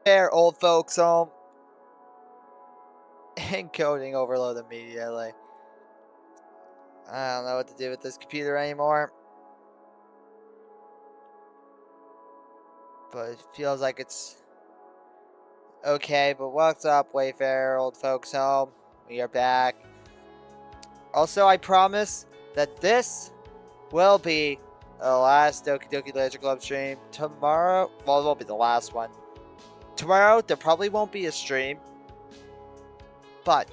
There, old folks home. Encoding overload immediately. I don't know what to do with this computer anymore. But it feels like it's okay. But what's up, Wayfarer, old folks home? We are back. Also, I promise that this will be the last Doki Doki Literature Club stream. Tomorrow, well, it won't be the last one. Tomorrow, there probably won't be a stream. But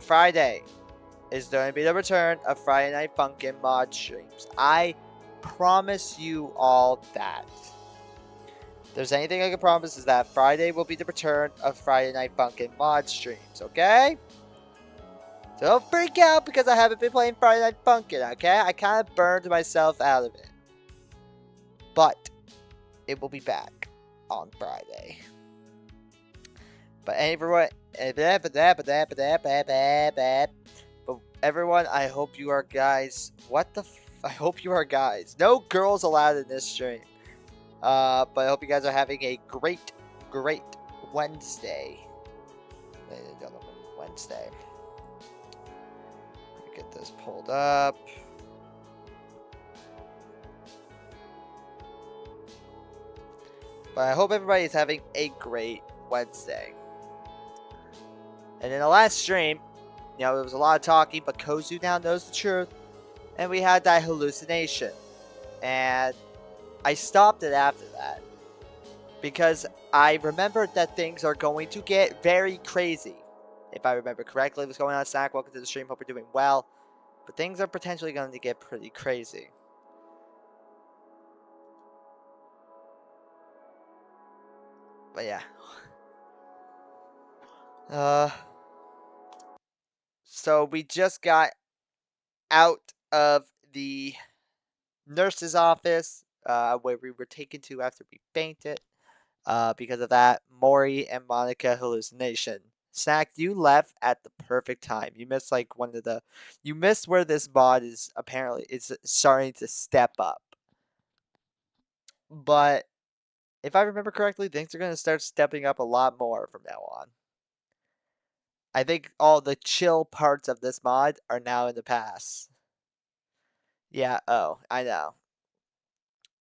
Friday is going to be the return of Friday Night Funkin' mod streams. I promise you all that. If there's anything I can promise is that Friday will be the return of Friday Night Funkin' mod streams, okay? So don't freak out because I haven't been playing Friday Night Funkin', okay? I kind of burned myself out of it. But it will be back on Friday. But everyone, everyone, I hope you are guys. I hope you are guys. No girls allowed in this stream. But I hope you guys are having a great Wednesday. Ladies and gentlemen, Wednesday. Let me get this pulled up. But I hope everybody is having a great Wednesday. And in the last stream, there was a lot of talking, but Kozu now knows the truth. And we had that hallucination. And I stopped it after that. Because I remembered that things are going to get very crazy. If I remember correctly, what's going on, Snack? Welcome to the stream. Hope you're doing well. But things are potentially going to get pretty crazy. But yeah. So we just got out of the nurse's office, where we were taken to after we fainted. Because of that Mori and Monica hallucination. Snack, you left at the perfect time. You missed like you missed where this mod is apparently starting to step up. But if I remember correctly, things are going to start stepping up a lot more from now on. I think all the chill parts of this mod are now in the past. Yeah, oh, I know.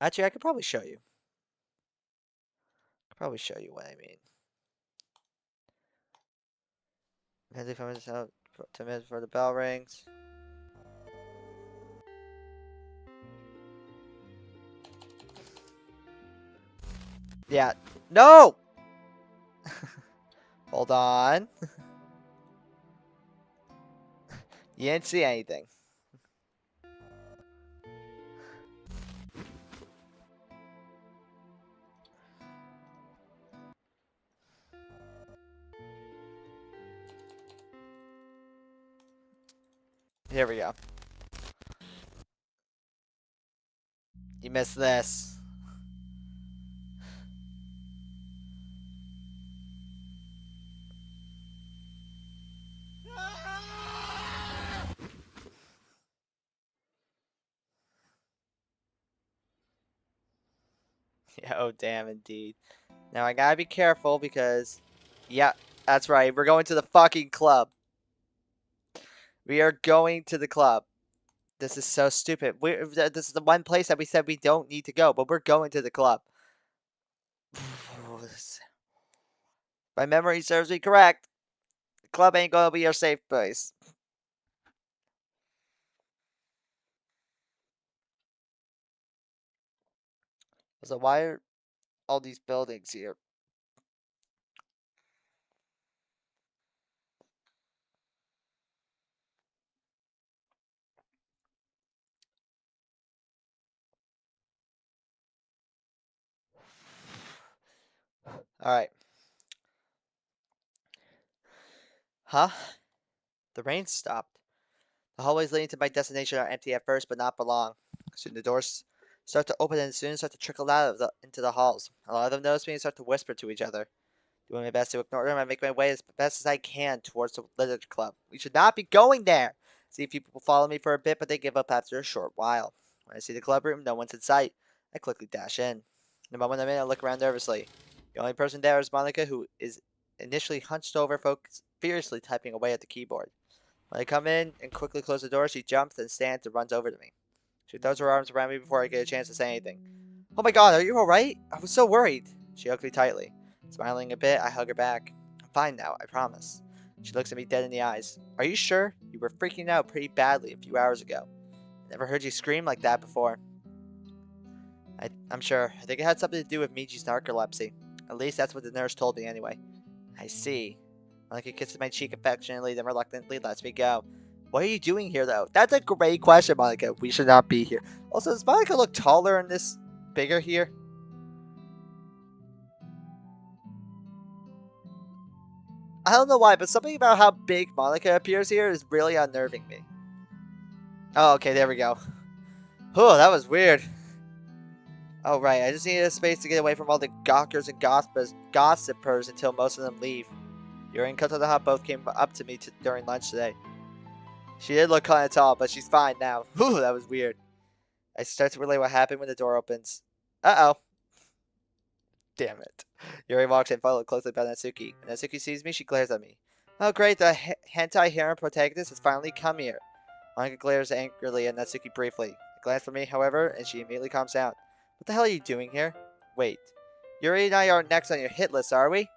Actually, I could probably show you. What I mean. 10 minutes out, 10 minutes before the bell rings. Yeah. No! Hold on. You didn't see anything. Here we go. You missed this. Yeah, oh, damn, indeed. Now I gotta be careful because, yeah, that's right. We're going to the fucking club. We are going to the club. This is so stupid. This is the one place that we said we don't need to go, but we're going to the club. My memory serves me correct. The club ain't gonna be your safe place. So why are all these buildings here? Alright. Huh? The rain stopped. The hallways leading to my destination are empty at first, but not for long. Soon the doors start to open and soon start to trickle out into the halls. A lot of them notice me and start to whisper to each other. Doing my best to ignore them, I make my way as best as I can towards the literature club. We should not be going there! See if people follow me for a bit, but they give up after a short while. When I see the club room, no one's in sight. I quickly dash in. The moment I'm in, I look around nervously. The only person there is Monica, who is initially hunched over, furiously typing away at the keyboard. When I come in and quickly close the door, she jumps and stands and runs over to me. She throws her arms around me before I get a chance to say anything. Oh my god, are you alright? I was so worried. She hugs me tightly. Smiling a bit, I hug her back. I'm fine now, I promise. She looks at me dead in the eyes. Are you sure? You were freaking out pretty badly a few hours ago. I never heard you scream like that before. I'm sure. I think it had something to do with Miji's narcolepsy. At least that's what the nurse told me anyway. I see. Monica kisses my cheek affectionately, then reluctantly lets me go. What are you doing here, though? That's a great question, Monica. We should not be here. Also, does Monica look taller in this? Bigger here? I don't know why, but something about how big Monica appears here is really unnerving me. Oh, okay, there we go. Oh, that was weird. Oh, right, I just needed a space to get away from all the gawkers and gossipers until most of them leave. Yuri and Koto the Hot both came up to me during lunch today. She did look kind of tall, but she's fine now. Whew, that was weird. I start to relay what happened when the door opens. Uh-oh. Damn it. Yuri walks in, followed closely by Natsuki. When Natsuki sees me, she glares at me. Oh great, the hentai harem protagonist has finally come here. Monica glares angrily at Natsuki briefly. A glance from me, however, and she immediately calms down. What the hell are you doing here? Wait. Yuri and I aren't next on your hit list, are we?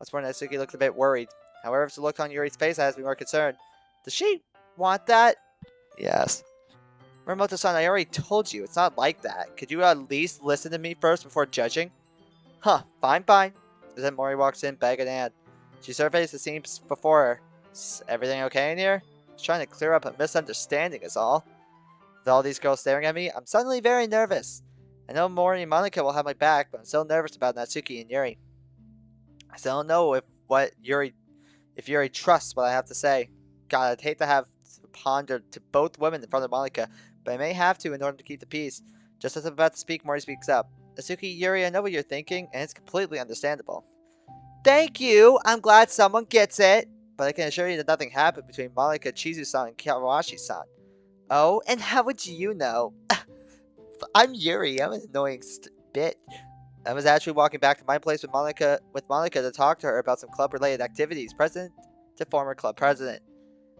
Once more, Natsuki looks a bit worried. However, it's the look on Yuri's face that has me more concerned. Does she want that? Yes. Muramoto-san, I already told you, it's not like that. Could you at least listen to me first before judging? Huh, fine, fine. Then Mori walks in, bag in hand. She surveys the scenes before her. Is everything okay in here? She's trying to clear up a misunderstanding is all. With all these girls staring at me, I'm suddenly very nervous. I know Mori and Monica will have my back, but I'm so nervous about Natsuki and Yuri. I still don't know if Yuri trusts what I have to say. God, I'd hate to have to ponder to both women in front of Monica, but I may have to in order to keep the peace. Just as I'm about to speak, Mori speaks up. Natsuki, Yuri, I know what you're thinking, and it's completely understandable. Thank you! I'm glad someone gets it! But I can assure you that nothing happened between Monica, Chizu-san, and Kawashi-san. Oh, and how would you know? I'm Yuri, I'm an annoying bit. I was actually walking back to my place with Monica to talk to her about some club-related activities, president to former club president.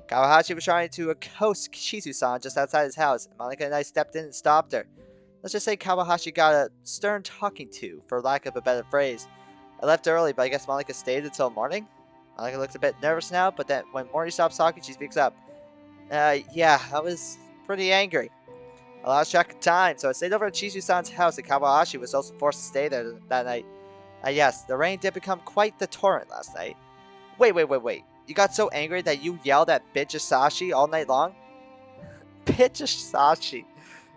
Kawahashi was trying to accost Chizu-san just outside his house, and Monica and I stepped in and stopped her. Let's just say Kawahashi got a stern talking to, for lack of a better phrase. I left early, but I guess Monica stayed until morning? Monica looks a bit nervous now, but then when Mori stops talking, she speaks up. Yeah, I was pretty angry. I lost track of time, so I stayed over at Chizu-san's house, and Kawahashi was also forced to stay there that night. Yes, the rain did become quite the torrent last night. Wait. You got so angry that you yelled at bitch Asashi all night long? Bitch Asashi.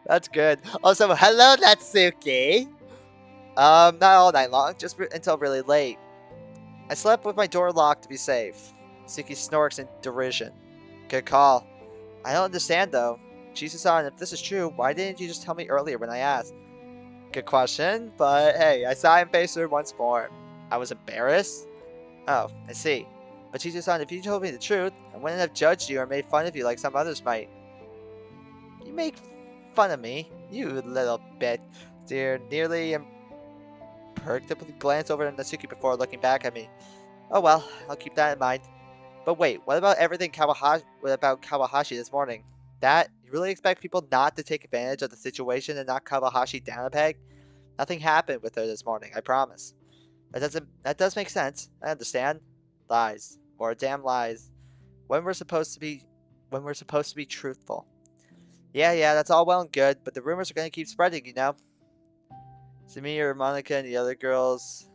That's good. Also, hello Natsuki! Not all night long, just until really late. I slept with my door locked to be safe. Suki snorks in derision. Good call. I don't understand though. Chizu-san, if this is true, why didn't you just tell me earlier when I asked? Good question, but hey, I saw him face her once more. I was embarrassed? Oh, I see. But Chizu-san, if you told me the truth, I wouldn't have judged you or made fun of you like some others might. You make fun of me, you little bit. Dear, nearly imperceptibly glance over at Natsuki before looking back at me. Oh well, I'll keep that in mind. But wait, what about everything Kawahashi this morning? You really expect people not to take advantage of the situation and knock Kawahashi down a peg? Nothing happened with her this morning, I promise. That does make sense. I understand. Lies. More damn lies. When we're supposed to be truthful. Yeah, that's all well and good, but the rumors are gonna keep spreading, you know? To me or Monica and the other girls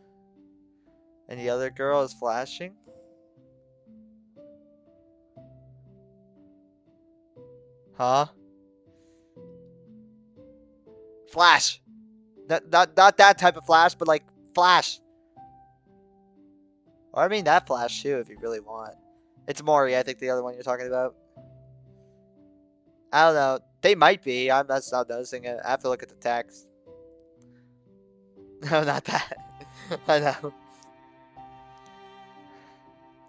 is flashing? Huh? Flash! Not that type of flash, but like flash. Or I mean that flash too, if you really want. It's Mori, I think the other one you're talking about. I don't know. They might be. I'm just not noticing it. I have to look at the text. No, not that. I know.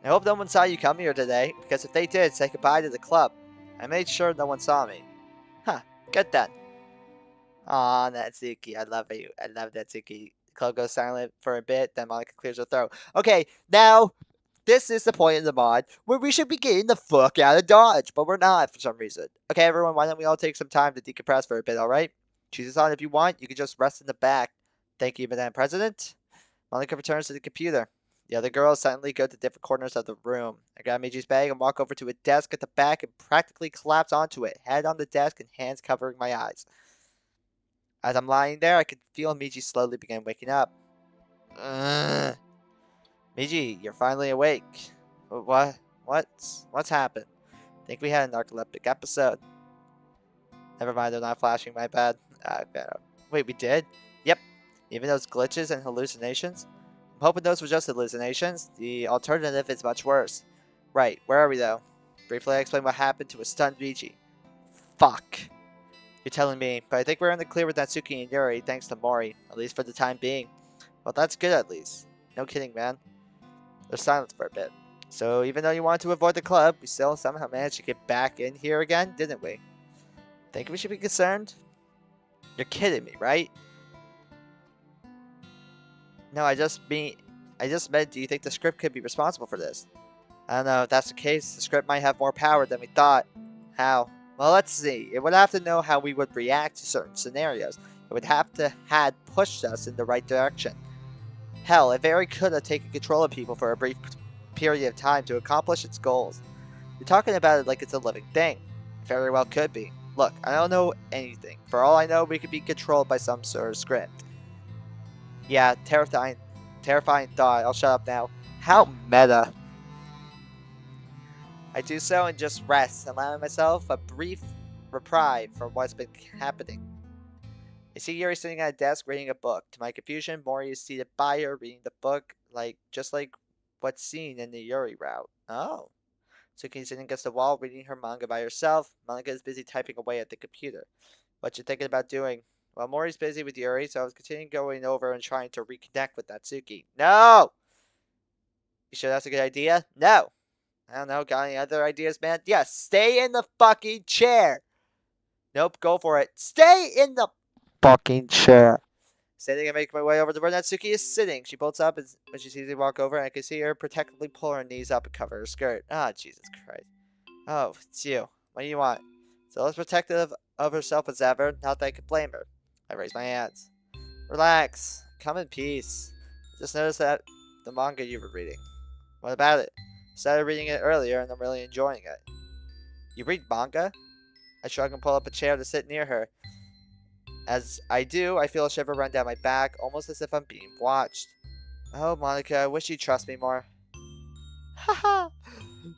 I hope no one saw you come here today, because if they did, say goodbye to the club. I made sure no one saw me. Huh, good then. Aw, Natsuki, I love you. I love Natsuki. Club goes silent for a bit, then Monica clears her throat. Okay, now this is the point of the mod where we should be getting the fuck out of Dodge, but we're not for some reason. Okay, everyone, why don't we all take some time to decompress for a bit, alright? Choose this on if you want. You can just rest in the back. Thank you, Madam President. Monica returns to the computer. The other girls suddenly go to different corners of the room. I grab Miji's bag and walk over to a desk at the back and practically collapse onto it, head on the desk and hands covering my eyes. As I'm lying there, I can feel Miji slowly begin waking up. Miji, you're finally awake. What? What's happened? Think we had a narcoleptic episode. Never mind, they're not flashing my bed. Wait, we did? Yep. Even those glitches and hallucinations? I'm hoping those were just hallucinations. The alternative is much worse. Right, where are we though? Briefly I explained what happened to a stunned Miji. Fuck. You're telling me, but I think we're in the clear with Natsuki and Yuri thanks to Mori, at least for the time being. Well, that's good at least. No kidding, man. There's silence for a bit. So even though you wanted to avoid the club, we still somehow managed to get back in here again, didn't we? Think we should be concerned? You're kidding me, right? No, I just meant, do you think the script could be responsible for this? I don't know, if that's the case, the script might have more power than we thought. How? Well, let's see. It would have to know how we would react to certain scenarios. It would have to had pushed us in the right direction. Hell, if Eri could have taken control of people for a brief period of time to accomplish its goals. You're talking about it like it's a living thing. It very well could be. Look, I don't know anything. For all I know, we could be controlled by some sort of script. Yeah, terrifying thought. I'll shut up now. How meta. I do so and just rest, allowing myself a brief reprieve from what's been happening. I see Yuri sitting at a desk reading a book. To my confusion, Mori is seated by her reading the book, just like what's seen in the Yuri route. Oh. Suki's sitting against the wall reading her manga by herself. Monica is busy typing away at the computer. What you thinking about doing? Well, Mori's busy with Yuri, so I was continuing going over and trying to reconnect with Natsuki. No! You sure that's a good idea? No! I don't know, got any other ideas, man? Yes, stay in the fucking chair! Nope, go for it. Stay in the fucking chair. Standing and making my way over to where Natsuki is sitting. She bolts up when she sees me walk over, and I can see her protectively pull her knees up and cover her skirt. Ah, Jesus Christ. Oh, it's you. What do you want? Still as protective of herself as ever, not that I could blame her. I raise my hands. Relax. Come in peace. Just noticed that the manga you were reading. What about it? I started reading it earlier, and I'm really enjoying it. You read manga? I shrug and pull up a chair to sit near her. As I do, I feel a shiver run down my back, almost as if I'm being watched. Oh, Monica, I wish you'd trust me more. Haha!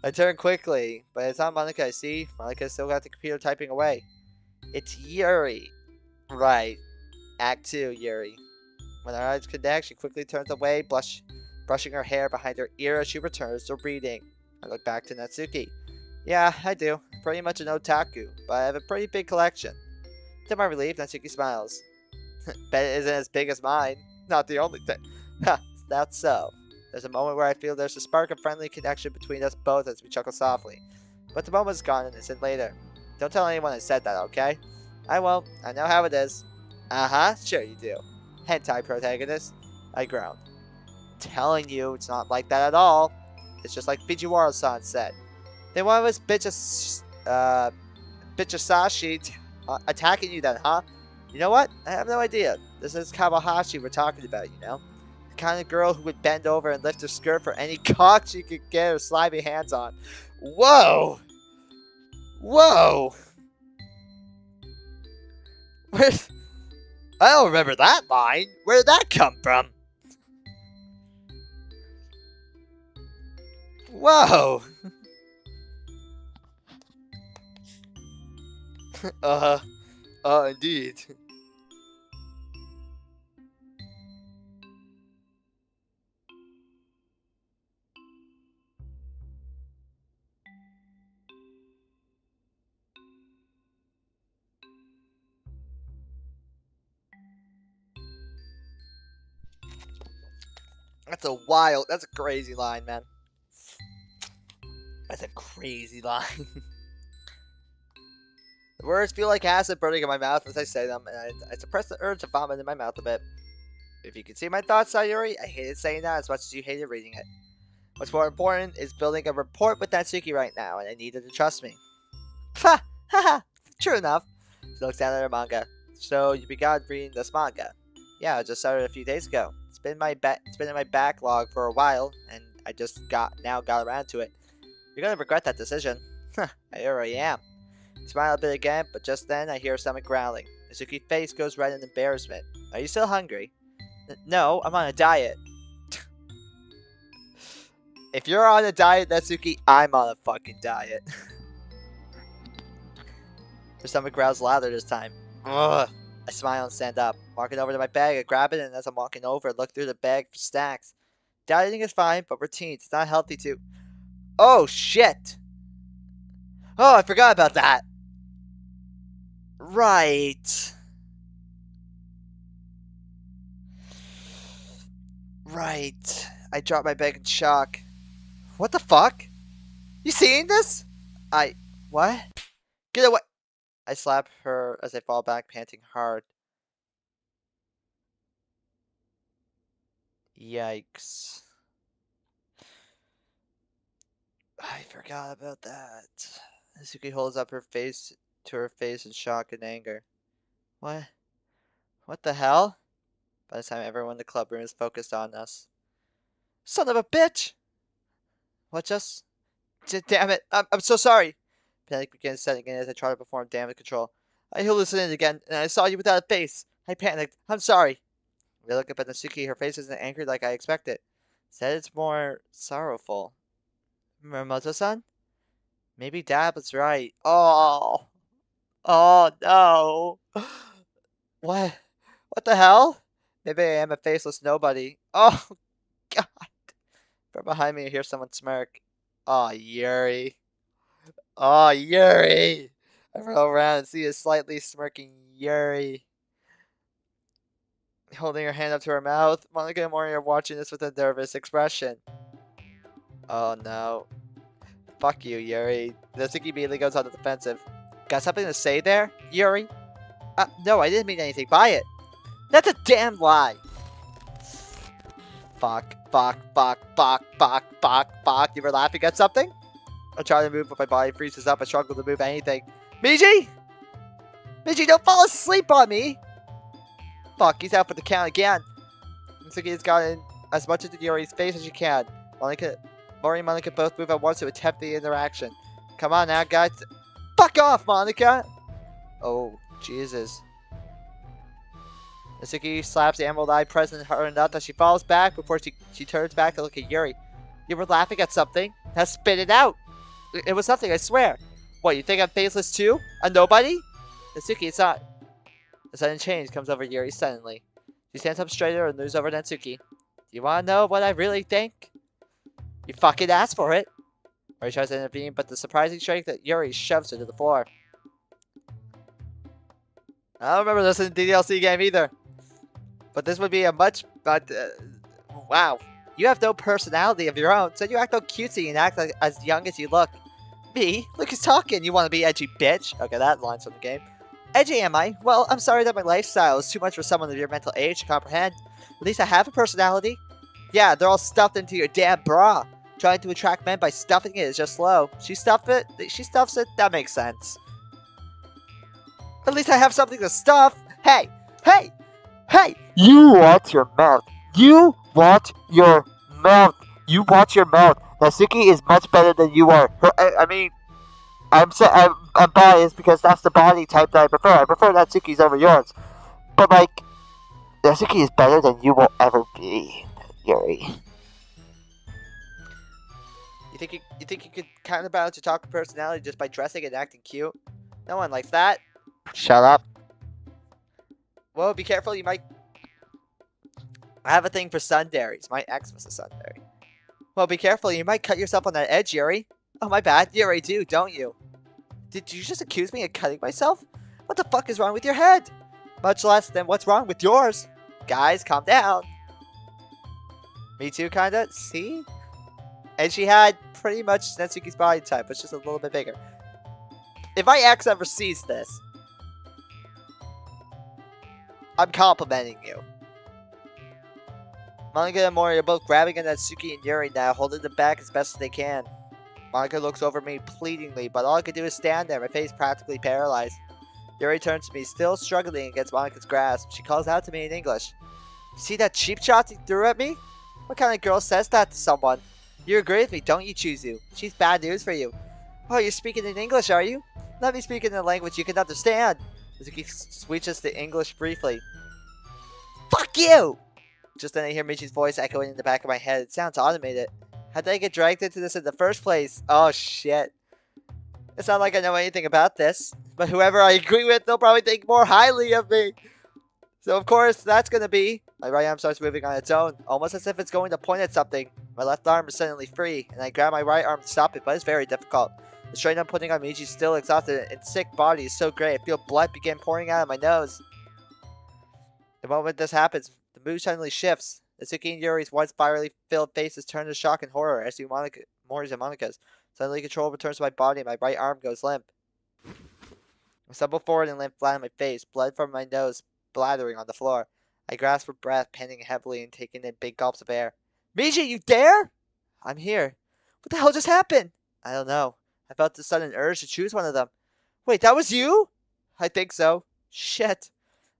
I turn quickly, but it's not Monica I see. Monica's still got the computer typing away. It's Yuri. Right. Act 2, Yuri. When our eyes connect, she quickly turns away, brushing her hair behind her ear as she returns to reading. I look back to Natsuki. Yeah, I do. Pretty much an otaku, but I have a pretty big collection. To my relief, Natsuki smiles. Bet it isn't as big as mine. Not the only thing. Ha, that's so. There's a moment where I feel there's a spark of friendly connection between us both as we chuckle softly. But the moment's gone an instant later. Don't tell anyone I said that, okay? I won't. I know how it is. Uh-huh, sure you do. Hentai protagonist. I groaned. Telling you, it's not like that at all. It's just like Fujiwara-san said. Then why was Bitchasashi attacking you then, huh? You know what? I have no idea. This is Kawahashi we're talking about, you know? The kind of girl who would bend over and lift her skirt for any cock she could get her slimy hands on. Whoa! Whoa! Where's... I don't remember that line. Where did that come from? Whoa! Indeed. That's a crazy line, man. That's a crazy line. The words feel like acid burning in my mouth as I say them, and I suppress the urge to vomit in my mouth a bit. If you can see my thoughts, Sayuri, I hated saying that as much as you hated reading it. What's more important is building a rapport with Natsuki right now, and I need her to trust me. Ha! Haha! True enough. She looks down at her manga. So, you began reading this manga? Yeah, I just started a few days ago. It's been in my backlog for a while, and I just got around to it. You're gonna regret that decision. I already am. I smile a bit again, but just then I hear stomach growling. Natsuki's face goes red in embarrassment. Are you still hungry? No, I'm on a diet. If you're on a diet, Natsuki, I'm on a fucking diet. Her stomach growls louder this time. Ugh. I smile and stand up. Walking over to my bag, I grab it, and as I'm walking over, I look through the bag for snacks. Dieting is fine, but routines. It's not healthy to... Oh, shit! Oh, I forgot about that! Right. Right. I drop my bag in shock. What the fuck? You seeing this? What? Get away! I slap her as I fall back, panting hard. Yikes. I forgot about that. Natsuki holds up her face to her face in shock and anger. What? What the hell? By the time everyone in the club room is focused on us. Son of a bitch! What just? Damn it! I'm so sorry! Panic begins setting in as I try to perform damage control. I hallucinated again, and I saw you without a face. I panicked. I'm sorry. I look up at Natsuki. Her face isn't angry like I expected. Instead, it's more sorrowful. Muramoto-san? Maybe Dad was right. Oh! Oh, no! What? What the hell? Maybe I am a faceless nobody. Oh, God! From behind me, I hear someone smirk. Oh, Yuri. Oh, Yuri! I roll around and see a slightly smirking Yuri. Holding her hand up to her mouth, Monica and Mori are watching this with a nervous expression. Oh, no. Fuck you, Yuri. Natsuki immediately goes on the defensive. Got something to say there, Yuri? No, I didn't mean anything by it. That's a damn lie. Fuck. You were laughing at something? I try to move, but my body freezes up. I struggle to move anything. Miji! Miji, don't fall asleep on me! Fuck, he's out for the count again. Natsuki has gotten as much into Yuri's face as she can. Mori and Monica both move at once to attempt the interaction. Come on now, guys. Fuck off, Monica! Oh, Jesus. Natsuki slaps the emerald eye present in her enough that she falls back before she turns back to look at Yuri. You were laughing at something? Now spit it out! It was nothing, I swear. What, you think I'm faceless too? A nobody? Natsuki, it's not. A sudden change comes over Yuri suddenly. She stands up straighter and moves over Natsuki. Do you want to know what I really think? You fucking asked for it. Mori tries to intervene, but the surprising strength that Yuri shoves her to the floor. I don't remember this in the DLC game either. But this would be a much... wow. You have no personality of your own, so you act all cutesy and act like as young as you look. Me? Look who's talking. You want to be edgy, bitch? Okay, that line's from the game. Edgy, am I? Well, I'm sorry that my lifestyle is too much for someone of your mental age to comprehend. At least I have a personality. Yeah, they're all stuffed into your damn bra. Trying to attract men by stuffing it is just slow. She stuffs it? That makes sense. At least I have something to stuff. Hey! Hey! Hey! You watch your mouth. You watch your mouth. You watch your mouth. Natsuki is much better than you are. I'm biased because that's the body type that I prefer. I prefer Natsuki's over yours. But like, Natsuki is better than you will ever be, Yuri. You think you could kind of balance your talk and personality just by dressing and acting cute? No one likes that. Shut up. Well, be careful, you might... I have a thing for sundaries. My ex was a sundary. Well, be careful, you might cut yourself on that edge, Yuri. Oh, my bad. You already do, don't you? Did you just accuse me of cutting myself? What the fuck is wrong with your head? Much less than what's wrong with yours. Guys, calm down. Me too, kinda. See? And she had pretty much Natsuki's body type, but just a little bit bigger. If my ex ever sees this, I'm complimenting you. Monica and Mori are both grabbing at Natsuki and Yuri now, holding them back as best as they can. Monica looks over me pleadingly, but all I can do is stand there, my face practically paralyzed. Yuri turns to me, still struggling against Monica's grasp. She calls out to me in English. See that cheap shot you threw at me? What kind of girl says that to someone? You agree with me, don't you, Chuzu? She's bad news for you. Oh, you're speaking in English, are you? Let me speak in a language you can understand. Natsuki switches to English briefly. Fuck you! Just then I hear Michi's voice echoing in the back of my head. It sounds automated. How did I get dragged into this in the first place? Oh shit. It's not like I know anything about this. But whoever I agree with, they'll probably think more highly of me. So of course, that's gonna be... My right arm starts moving on its own, almost as if it's going to point at something. My left arm is suddenly free, and I grab my right arm to stop it, but it's very difficult. The strain I'm putting on Michi's still exhausted and sick body is so great, I feel blood begin pouring out of my nose. The moment this happens, the mood suddenly shifts. Natsuki and Yuri's once virally filled faces turn to shock and horror, as do Mori's and Monica's. Suddenly control returns to my body and my right arm goes limp. I stumble forward and land flat on my face, blood from my nose blathering on the floor. I grasp for breath, panting heavily and taking in big gulps of air. Miji, you dare? I'm here. What the hell just happened? I don't know. I felt the sudden urge to choose one of them. Wait, that was you? I think so. Shit.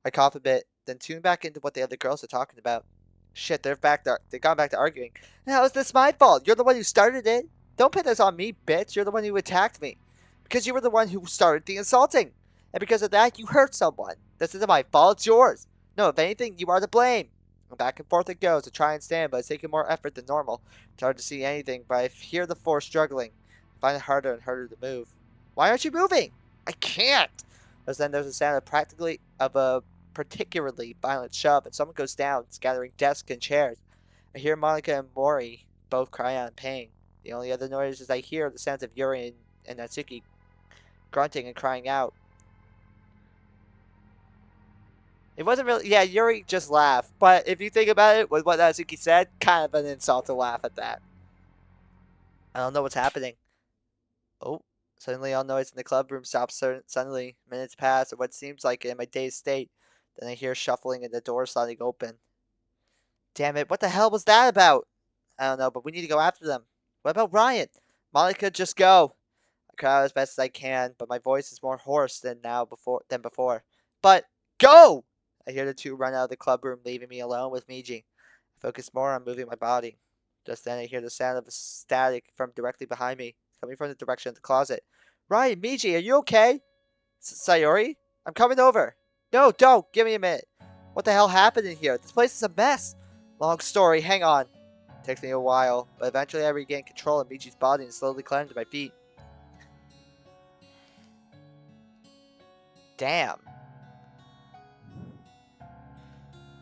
I cough a bit, then tune back into what the other girls are talking about. Shit, they've gone back to arguing. How is this my fault? You're the one who started it. Don't put this on me, bitch. You're the one who attacked me. Because you were the one who started the insulting. And because of that, you hurt someone. This isn't my fault, it's yours. No, if anything, you are to blame. And back and forth it goes to try and stand, but it's taking more effort than normal. It's hard to see anything, but I hear the four struggling. I find it harder and harder to move. Why aren't you moving? I can't. But then there's a sound of a particularly violent shove, and someone goes down, scattering desks and chairs. I hear Monica and Mori both cry out in pain. The only other noises I hear are the sounds of Yuri and Natsuki grunting and crying out. It wasn't really... Yeah, Yuri just laughed. But if you think about it, with what Natsuki said, kind of an insult to laugh at that. I don't know what's happening. Oh, suddenly all noise in the club room stops suddenly. Minutes pass, or what seems like in my dazed state. Then I hear shuffling and the door sliding open. Damn it, what the hell was that about? I don't know, but we need to go after them. What about Ryan? Monica, just go. I cry out as best as I can, but my voice is more hoarse than before. But go! I hear the two run out of the club room, leaving me alone with Miji. I focus more on moving my body. Just then I hear the sound of a static from directly behind me, coming from the direction of the closet. Ryan, Miji, are you okay? Sayori? I'm coming over. No, don't! Give me a minute. What the hell happened in here? This place is a mess. Long story, hang on. It takes me a while, but eventually I regain control of Michi's body and slowly climb to my feet. Damn.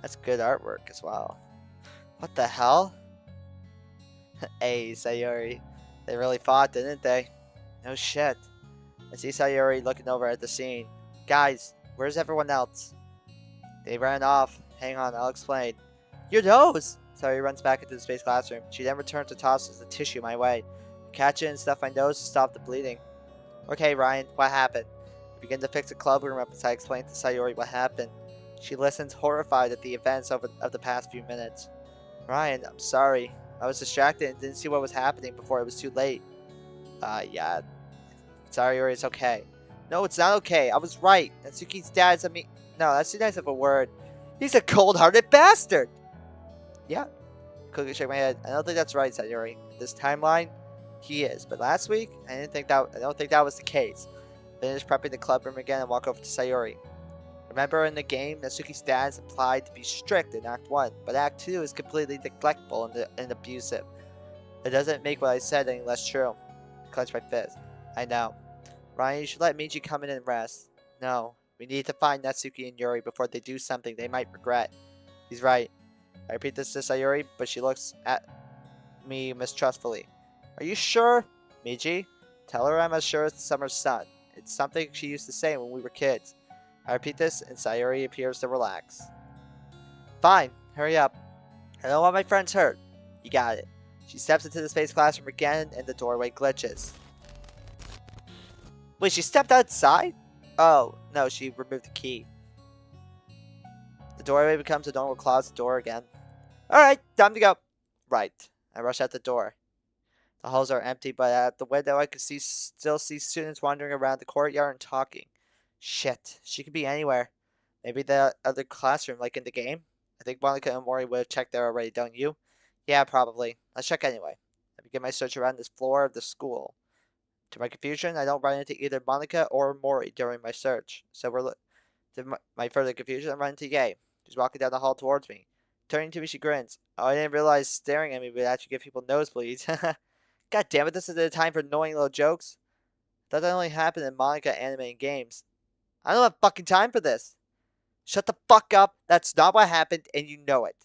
That's good artwork as well. What the hell? Hey, Sayori. They really fought, didn't they? No shit. I see Sayori looking over at the scene. Guys, where's everyone else? They ran off. Hang on, I'll explain. Your nose! Sayori runs back into the space classroom. She then returns to tosses the tissue my way. I catch it and stuff my nose to stop the bleeding. Okay, Ryan, what happened? I begin to fix the club room up as I explain to Sayori what happened. She listens, horrified at the events of the past few minutes. Ryan, I'm sorry. I was distracted and didn't see what was happening before it was too late. Yeah. Sayori, it's okay. No, it's not okay. I was right. Natsuki's dad's No, that's too nice of a word. He's a cold-hearted bastard! Yeah. Quickly shake my head. I don't think that's right, Sayori. This timeline, he is. But last week, I don't think that was the case. Finish prepping the club room again and walk over to Sayori. Remember in the game, Natsuki's dad is implied to be strict in Act 1, but Act 2 is completely neglectful and abusive. It doesn't make what I said any less true. I clench my fist. I know. Ryan, you should let Miji come in and rest. No, we need to find Natsuki and Yuri before they do something they might regret. He's right. I repeat this to Sayori, but she looks at me mistrustfully. Are you sure? Miji? Tell her I'm as sure as the summer's sun. It's something she used to say when we were kids. I repeat this, and Sayori appears to relax. Fine, hurry up. I don't want my friends hurt. You got it. She steps into the space classroom again, and the doorway glitches. Wait, she stepped outside? Oh, no, she removed the key. The doorway becomes a normal closet door again. Alright, time to go. Right. I rush out the door. The halls are empty, but at the window I can still see students wandering around the courtyard and talking. Shit, she could be anywhere. Maybe the other classroom, like in the game? I think Monica and Mori would have checked there already, don't you? Yeah, probably. Let's check anyway. I begin my search around this floor of the school. To my confusion, I don't run into either Monica or Mori during my search. To my further confusion, I run into Yae. She's walking down the hall towards me. Turning to me, she grins. Oh, I didn't realize staring at me would actually give people nosebleeds. God damn it, this isn't the time for annoying little jokes. That only happened in Monica anime and games. I don't have fucking time for this. Shut the fuck up. That's not what happened, and you know it.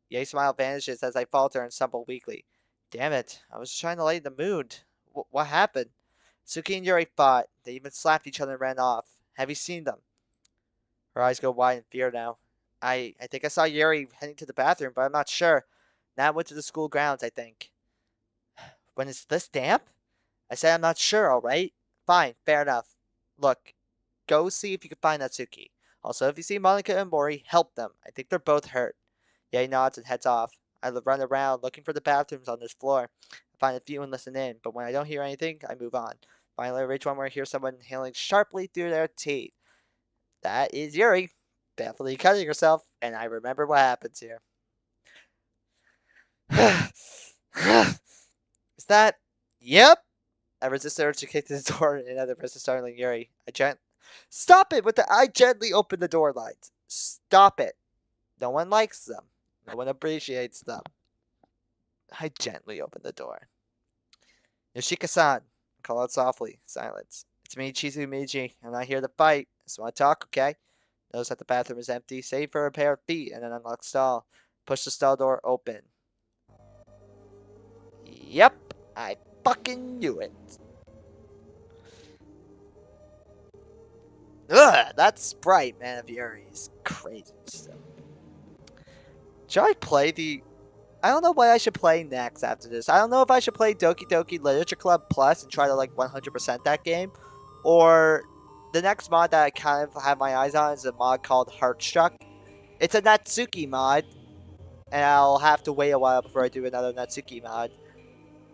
Ye's smile vanishes as I falter and stumble weakly. Damn it, I was just trying to lighten the mood. What happened? Suki and Yuri fought. They even slapped each other and ran off. Have you seen them? Her eyes go wide in fear now. I think I saw Yuri heading to the bathroom, but I'm not sure. Nat went to the school grounds, I think. When is this damp? I said I'm not sure, alright? Fine, fair enough. Look, go see if you can find Natsuki. Also, if you see Monica and Mori, help them. I think they're both hurt. Yae nods and heads off. I run around looking for the bathrooms on this floor. I find a few and listen in, but when I don't hear anything, I move on. Finally, I reach one where I hear someone inhaling sharply through their teeth. That is Yuri, definitely cutting herself, and I remember what happens here. Is that? Yep. I resist the urge to kick the door in another person startling Yuri. Stop it! I gently open the door lights. Stop it. No one likes them. No one appreciates them. I gently open the door. Yoshika-san. I call out softly. Silence. It's me, Chizumiji. I'm not here to fight. I just want to talk, okay? Notice that the bathroom is empty, save for a pair of feet and an unlocked stall. Push the stall door open. Yep, I fucking knew it. Ugh, that Sprite, man of Yuri, is crazy stuff. Should I play the... I don't know what I should play next after this. I don't know if I should play Doki Doki Literature Club Plus and try to like 100% that game. Or the next mod that I kind of have my eyes on is a mod called Heartstruck. It's a Natsuki mod. And I'll have to wait a while before I do another Natsuki mod.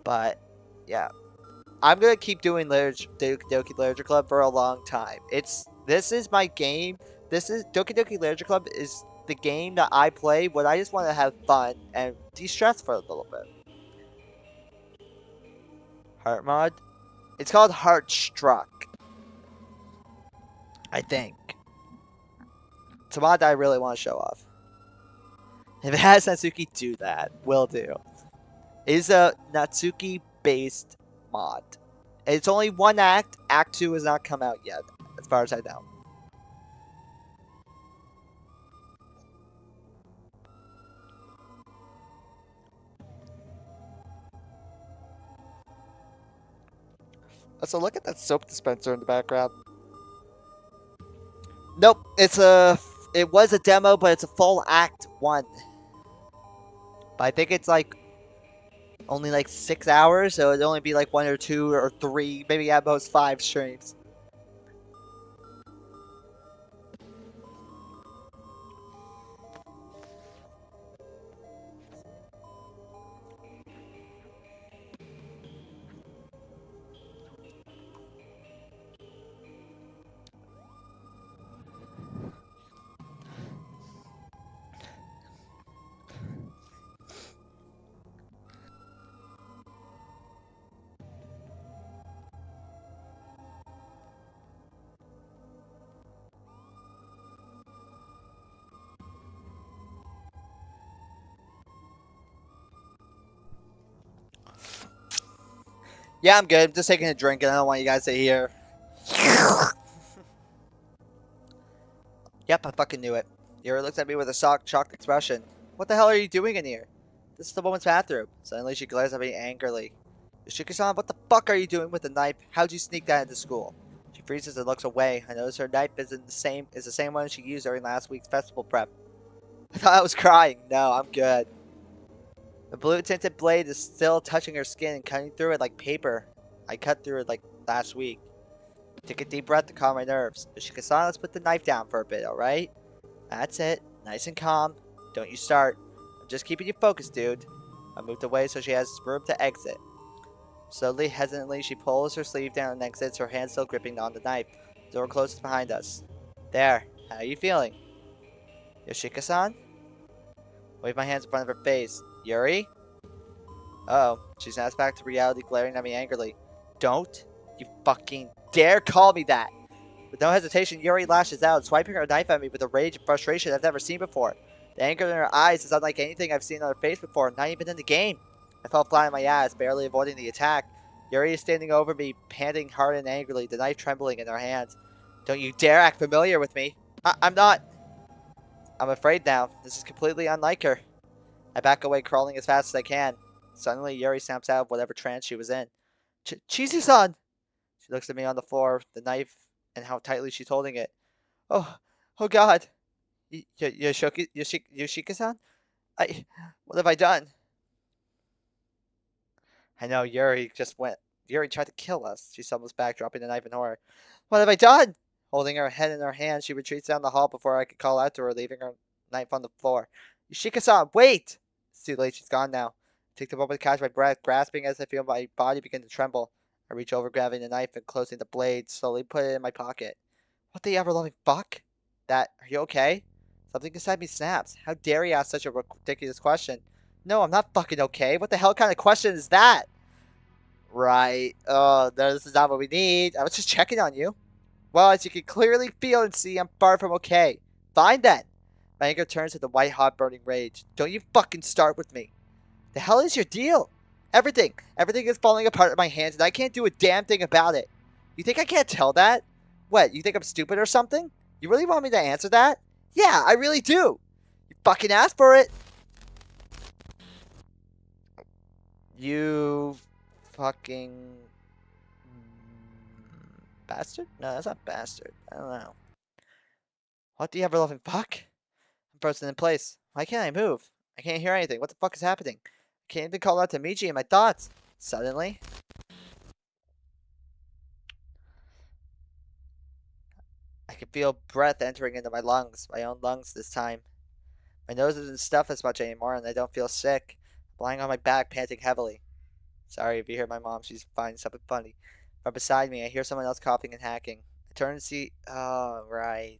But, yeah. I'm gonna keep doing Doki Literature Club for a long time. This is my game. Doki Doki Literature Club is the game that I play when I just want to have fun and de-stress for a little bit. Heart mod? It's called Heartstruck. I think. It's a mod that I really want to show off. If it has Natsuki, do that. Will do. It is a Natsuki-based mod. It's only one act. Act 2 has not come out yet, as far as I know. So look at that soap dispenser in the background. Nope, it was a demo, but it's a full Act 1. But I think it's like only like 6 hours, so it'd only be like 1 or 2 or 3, maybe at most 5 streams. Yeah, I'm good. I'm just taking a drink, and I don't want you guys to hear. Yep, I fucking knew it. Yuri looks at me with a shocked expression. What the hell are you doing in here? This is the woman's bathroom. Suddenly she glares at me angrily. Yoshika-san, what the fuck are you doing with the knife? How'd you sneak that into school? She freezes and looks away. I notice her knife is the same one she used during last week's festival prep. I thought I was crying. No, I'm good. The blue tinted blade is still touching her skin and cutting through it like paper. I cut through it like last week. Take a deep breath to calm my nerves. Yoshika-san, let's put the knife down for a bit, alright? That's it. Nice and calm. Don't you start. I'm just keeping you focused, dude. I moved away so she has room to exit. Slowly, hesitantly, she pulls her sleeve down and exits, her hand still gripping on the knife. The door closes behind us. There. How are you feeling? Yoshika-san? Wave my hands in front of her face. Yuri? Uh-oh. She snaps back to reality, glaring at me angrily. Don't you fucking dare call me that! With no hesitation, Yuri lashes out, swiping her knife at me with a rage and frustration I've never seen before. The anger in her eyes is unlike anything I've seen on her face before, not even in the game. I fell flat on my ass, barely avoiding the attack. Yuri is standing over me, panting hard and angrily, the knife trembling in her hands. Don't you dare act familiar with me! I'm not! I'm afraid now. This is completely unlike her. I back away, crawling as fast as I can. Suddenly, Yuri snaps out of whatever trance she was in. Chizu-san! She looks at me on the floor, the knife, and how tightly she's holding it. Oh, oh God! Yoshika-san? What have I done? I know, Yuri tried to kill us. She stumbles back, dropping the knife in horror. What have I done? Holding her head in her hands, she retreats down the hall before I could call out to her, leaving her knife on the floor. Yoshika-san, wait! It's too late, she's gone now. I take the moment to catch my breath, grasping as I feel my body begin to tremble. I reach over, grabbing the knife and closing the blade, slowly put it in my pocket. What the ever-loving fuck? Are you okay? Something inside me snaps. How dare you ask such a ridiculous question? No, I'm not fucking okay. What the hell kind of question is that? Right. Oh, this is not what we need. I was just checking on you. Well, as you can clearly feel and see, I'm far from okay. Fine then. My anger turns to the white hot burning rage. Don't you fucking start with me. The hell is your deal? Everything is falling apart in my hands and I can't do a damn thing about it. You think I can't tell that? What, you think I'm stupid or something? You really want me to answer that? Yeah, I really do. You fucking asked for it. You fucking bastard? No, that's not bastard. I don't know. What do you ever loving fuck? I'm frozen in place. Why can't I move? I can't hear anything. What the fuck is happening? I can't even call out to Michi in my thoughts. Suddenly, I can feel breath entering into my lungs. My own lungs this time. My nose isn't stuffed as much anymore and I don't feel sick. I'm lying on my back, panting heavily. Sorry if you hear my mom. She's finding something funny. From beside me, I hear someone else coughing and hacking. I turn and see. Oh, right.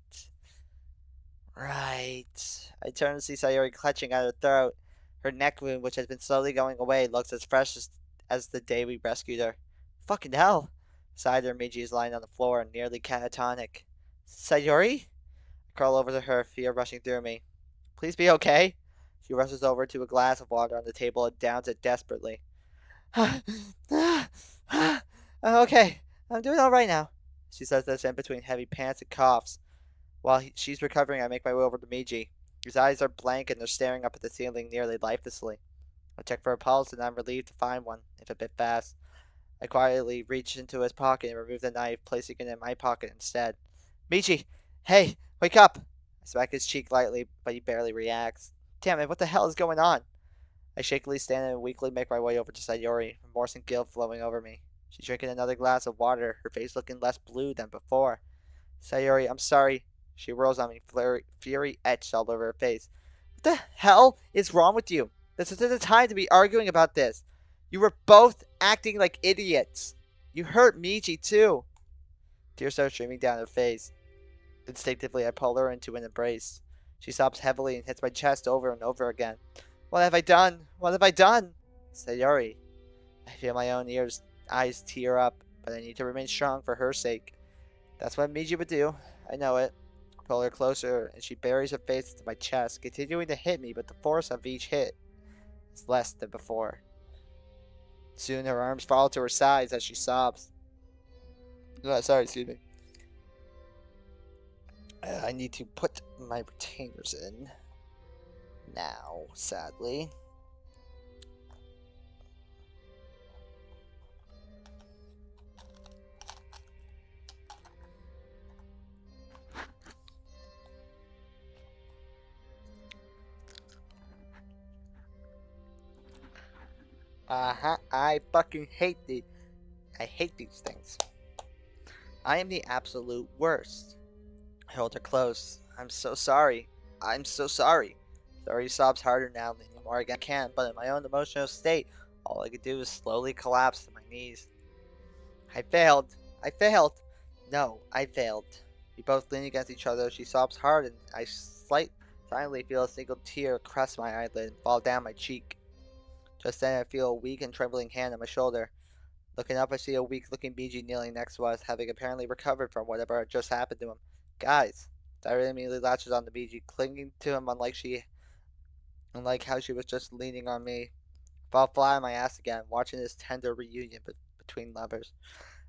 Right. I turn to see Sayori clutching at her throat. Her neck wound, which has been slowly going away, looks as fresh as the day we rescued her. Fucking hell! Beside her, Miji is lying on the floor, nearly catatonic. Sayori? I crawl over to her, fear rushing through me. Please be okay. She rushes over to a glass of water on the table and downs it desperately. Okay, I'm doing all right now. She says this in between heavy pants and coughs. While she's recovering, I make my way over to Miji. His eyes are blank and they're staring up at the ceiling nearly lifelessly. I check for a pulse and I'm relieved to find one, if a bit fast. I quietly reach into his pocket and remove the knife, placing it in my pocket instead. Miji! Hey! Wake up! I smack his cheek lightly, but he barely reacts. Damn it, what the hell is going on? I shakily stand and weakly make my way over to Sayori, remorse and guilt flowing over me. She's drinking another glass of water, her face looking less blue than before. Sayori, I'm sorry. She rolls on me, fury etched all over her face. What the hell is wrong with you? This isn't the time to be arguing about this. You were both acting like idiots. You hurt Michi too. Tears start streaming down her face. Instinctively, I pull her into an embrace. She sobs heavily and hits my chest over and over again. What have I done? What have I done? Sayori. I feel my own eyes tear up, but I need to remain strong for her sake. That's what Miji would do. I know it. Pull her closer, and she buries her face into my chest, continuing to hit me, but the force of each hit is less than before. Soon her arms fall to her sides as she sobs. Excuse me. I need to put my retainers in. Now, sadly. I fucking I hate these things. I am the absolute worst. I hold her close. I'm so sorry. I'm so sorry. Sayori sobs harder now, leaning more again I can, but in my own emotional state, all I could do was slowly collapse to my knees. I failed. I failed. No, I failed. We both lean against each other. She sobs hard, and I silently feel a single tear crest my eyelid and fall down my cheek. Just then, I feel a weak and trembling hand on my shoulder. Looking up, I see a weak-looking BG kneeling next to us, having apparently recovered from whatever had just happened to him. Guys, Diary immediately latches on the BG, clinging to him unlike how she was just leaning on me. Fall flat on my ass again, watching this tender reunion between lovers.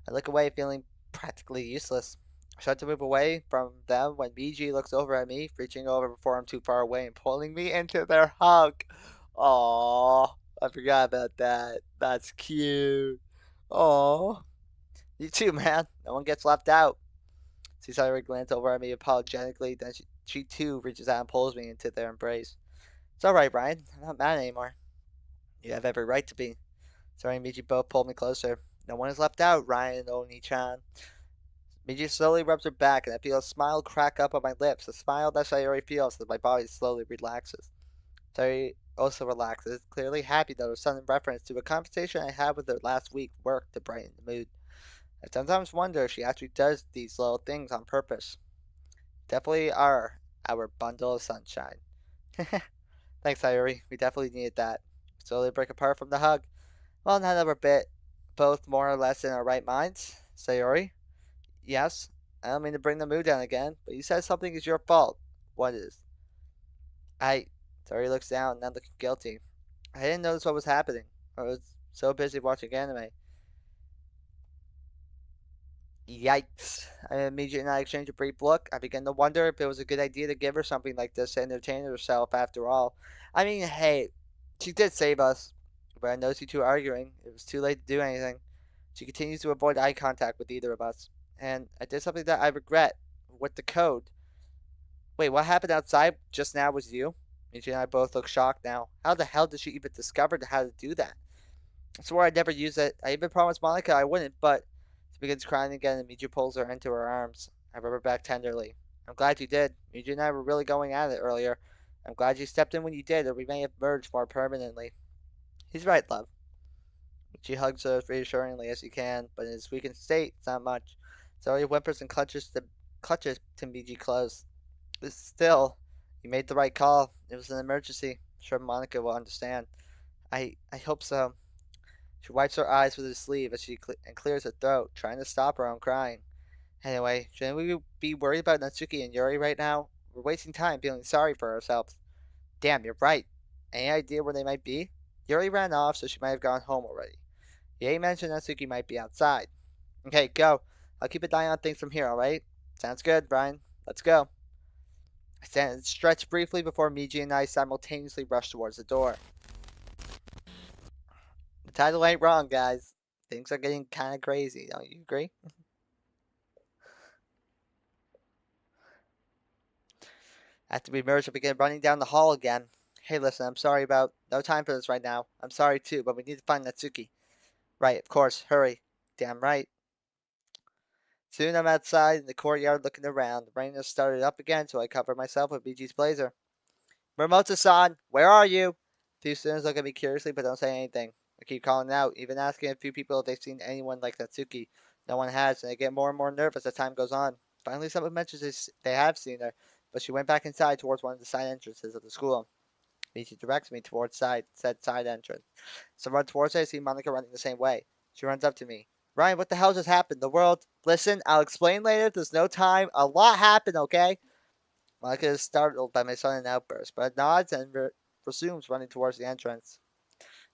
I look away, feeling practically useless. I start to move away from them when BG looks over at me, reaching over before I'm too far away and pulling me into their hug. Aww, I forgot about that. That's cute. Aww. You too, man. No one gets left out. Cesare glanced over at me apologetically, then she too reaches out and pulls me into their embrace. It's alright, Brian. I'm not mad anymore. You have every right to be. Sorry, and Miji both pulled me closer. No one is left out, Ryan and Oni-chan. Miji slowly rubs her back, and I feel a smile crack up on my lips, a smile that Sayori feels as my body slowly relaxes. Sayori also relaxes, clearly happy that her sudden reference to a conversation I had with her last week worked to brighten the mood. I sometimes wonder if she actually does these little things on purpose. Definitely are our bundle of sunshine. Thanks, Sayori. We definitely needed that. We slowly break apart from the hug. Well, not over a bit. Both more or less in our right minds. Sayori? Yes? I don't mean to bring the mood down again, but you said something is your fault. What is? I. Sayori looks down, not looking guilty. I didn't notice what was happening. I was so busy watching anime. Yikes. Immediately and I exchanged a brief look. I began to wonder if it was a good idea to give her something like this to entertain herself after all. I mean, hey, she did save us. But I noticed you two arguing. It was too late to do anything. She continues to avoid eye contact with either of us. And I did something that I regret with the code. Wait, what happened outside just now was you? Michi and I both look shocked now. How the hell did she even discover how to do that? I swore I'd never use it. I even promised Monica I wouldn't, but she begins crying again and Miju pulls her into her arms. I rub her back tenderly. I'm glad you did. Miju and I were really going at it earlier. I'm glad you stepped in when you did, or we may have merged more permanently. He's right, love. She hugs her as reassuringly as she can, but in his weakened state, it's not much. So he whimpers and clutches to Miji close. But still, you made the right call. It was an emergency. I'm sure Monica will understand. I hope so. She wipes her eyes with her sleeve as and clears her throat, trying to stop her own crying. Anyway, shouldn't we be worried about Natsuki and Yuri right now? We're wasting time feeling sorry for ourselves. Damn, you're right. Any idea where they might be? Yuri ran off, so she might have gone home already. Ye mentioned Natsuki might be outside. Okay, go. I'll keep an eye on things from here, alright? Sounds good, Brian. Let's go. I stand and stretch briefly before Miji and I simultaneously rush towards the door. The title ain't wrong, guys. Things are getting kind of crazy, don't you agree? After we merge, I begin running down the hall again. Hey, listen, I'm sorry about... No time for this right now. I'm sorry too, but we need to find Natsuki. Right, of course. Hurry. Damn right. Soon I'm outside in the courtyard looking around. The rain has started up again, so I cover myself with BG's blazer. Mimosa-san, where are you? A few students look at me curiously, but don't say anything. I keep calling out, even asking a few people if they've seen anyone like Natsuki. No one has, and I get more and more nervous as time goes on. Finally, someone mentions they have seen her, but she went back inside towards one of the side entrances of the school. Michi directs me towards said side entrance. So I run towards her, I see Monica running the same way. She runs up to me. Ryan, what the hell just happened? The world... Listen, I'll explain later. There's no time. A lot happened, okay? Monica is startled by my sudden outburst, but nods and resumes running towards the entrance.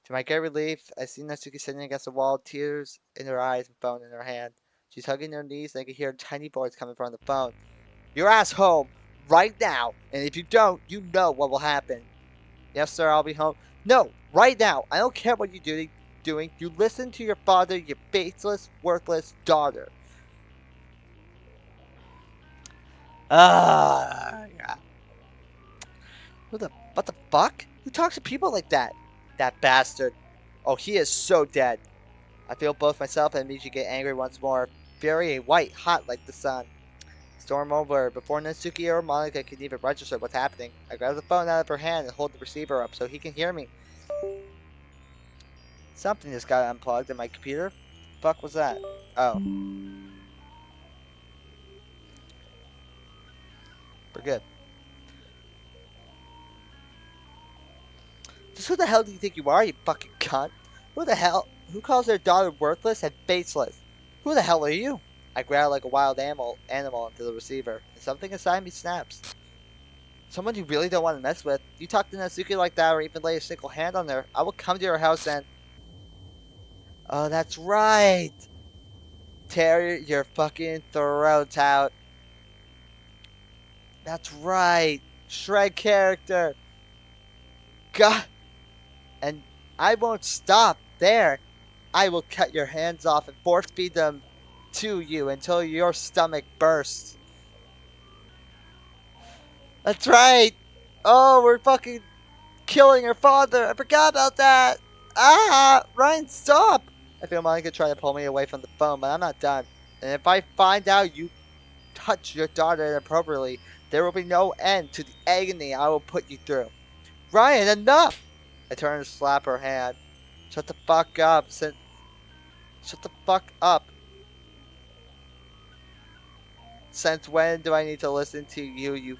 To my great relief, I see Natsuki sitting against the wall, tears in her eyes and phone in her hand. She's hugging her knees, and I can hear a tiny voice coming from the phone. Your ass home, right now, and if you don't, you know what will happen. Yes, sir, I'll be home. No, right now. I don't care what you're doing. You listen to your father, your faithless, worthless daughter. Yeah. What the fuck? Who talks to people like that? That bastard. Oh, he is so dead. I feel both myself and Michi get angry once more. Fury white hot like the sun. Storm over. Before Natsuki or Monica can even register what's happening, I grab the phone out of her hand and hold the receiver up so he can hear me. Something just got unplugged in my computer. The fuck was that? Oh. We're good. Just who the hell do you think you are, you fucking cunt? Who the hell? Who calls their daughter worthless and faceless? Who the hell are you? I growl like a wild animal into the receiver, and something inside me snaps. Someone you really don't want to mess with. You talk to Natsuki like that or even lay a single hand on her, I will come to your house and... Oh, that's right! Tear your fucking throat out. That's right! Shred character! God! And I won't stop there. I will cut your hands off and force feed them to you until your stomach bursts. That's right. Oh, we're fucking killing her father. I forgot about that. Ah, Ryan, stop. I feel Monica trying to pull me away from the phone, but I'm not done. And if I find out you touch your daughter inappropriately, there will be no end to the agony I will put you through. Ryan, enough! I turn and slap her hand. Shut the fuck up. Shut the fuck up. Since when do I need to listen to you?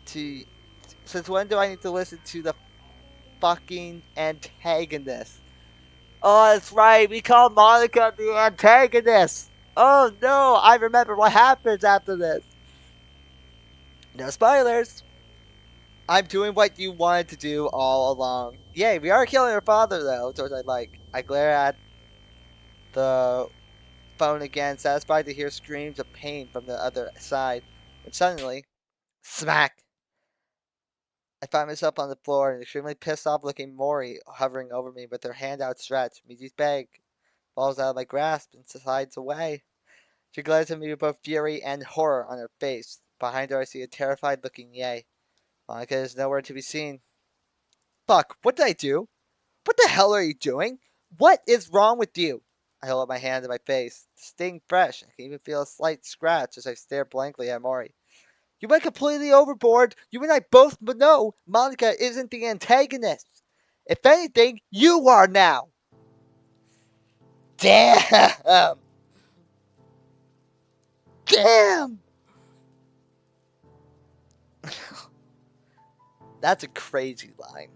Since when do I need to listen to the fucking antagonist? Oh, that's right. We call Monica the antagonist. Oh no, I remember what happens after this. No spoilers. I'm doing what you wanted to do all along. Yay, we are killing her father though, which I like. I glare at the phone again, satisfied to hear screams of pain from the other side. And suddenly, smack! I find myself on the floor, an extremely pissed off looking Mori hovering over me with her hand outstretched. Miji's bag falls out of my grasp and slides away. She glares at me with both fury and horror on her face. Behind her I see a terrified looking Yae. Monica is nowhere to be seen. Fuck, what did I do? What the hell are you doing? What is wrong with you? I hold up my hand to my face. The sting fresh. I can even feel a slight scratch as I stare blankly at Mori. You went completely overboard. You and I both know Monica isn't the antagonist. If anything, you are now. Damn. Damn. That's a crazy line.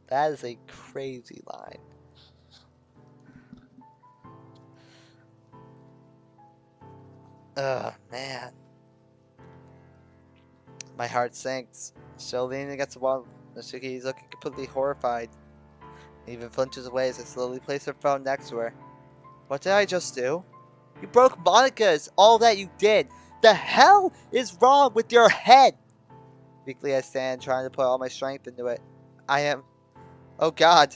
That is a crazy line. Ugh, man. My heart sinks. Still leaning against the wall, Natsuki is looking completely horrified. He even flinches away as I slowly place her phone next to her. What did I just do? You broke Monica's, all that you did. The hell is wrong with your head? Weakly I stand, trying to put all my strength into it. I am... Oh god.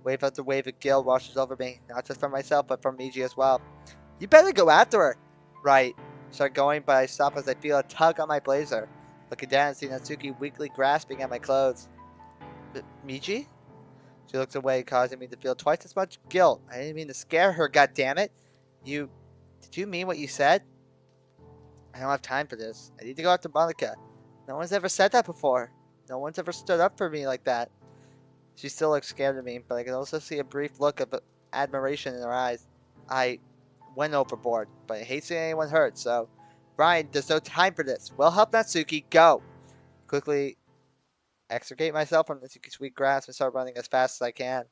Wave after wave of guilt washes over me, not just for myself, but for Miji as well. You better go after her. Right. Start going, but I stop as I feel a tug on my blazer. Looking down and see Natsuki weakly grasping at my clothes. Miji? She looks away, causing me to feel twice as much guilt. I didn't mean to scare her, goddammit. Did you mean what you said? I don't have time for this. I need to go after Monica. No one's ever said that before. No one's ever stood up for me like that. She still looks scared of me, but I can also see a brief look of admiration in her eyes. I went overboard, but I hate seeing anyone hurt, so... Ryan, there's no time for this. We'll help Natsuki. Go! Quickly extricate myself from Natsuki's weak grasp and start running as fast as I can.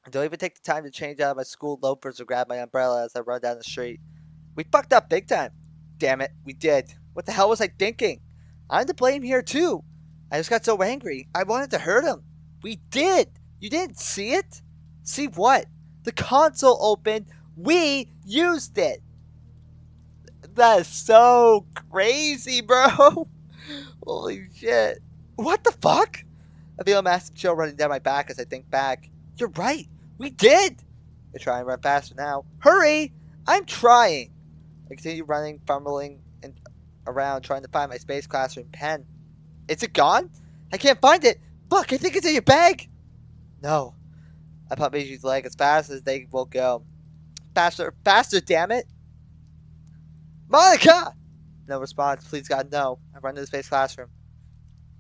I don't even take the time to change out of my school loafers or grab my umbrella as I run down the street. We fucked up big time. Damn it, we did. What the hell was I thinking? I'm to blame here too. I just got so angry. I wanted to hurt him. We did. You didn't see it? See what? The console opened. We used it. That is so crazy, bro. Holy shit. What the fuck? I feel a massive chill running down my back as I think back. You're right. We did. I try and run faster now. Hurry! I'm trying. I continue running, fumbling and around, trying to find my space classroom pen. Is it gone? I can't find it. Fuck, I think it's in your bag. No. I pump Michi's leg as fast as they will go. Faster, faster, damn it! Monica! No response. Please God, no. I run to the space classroom.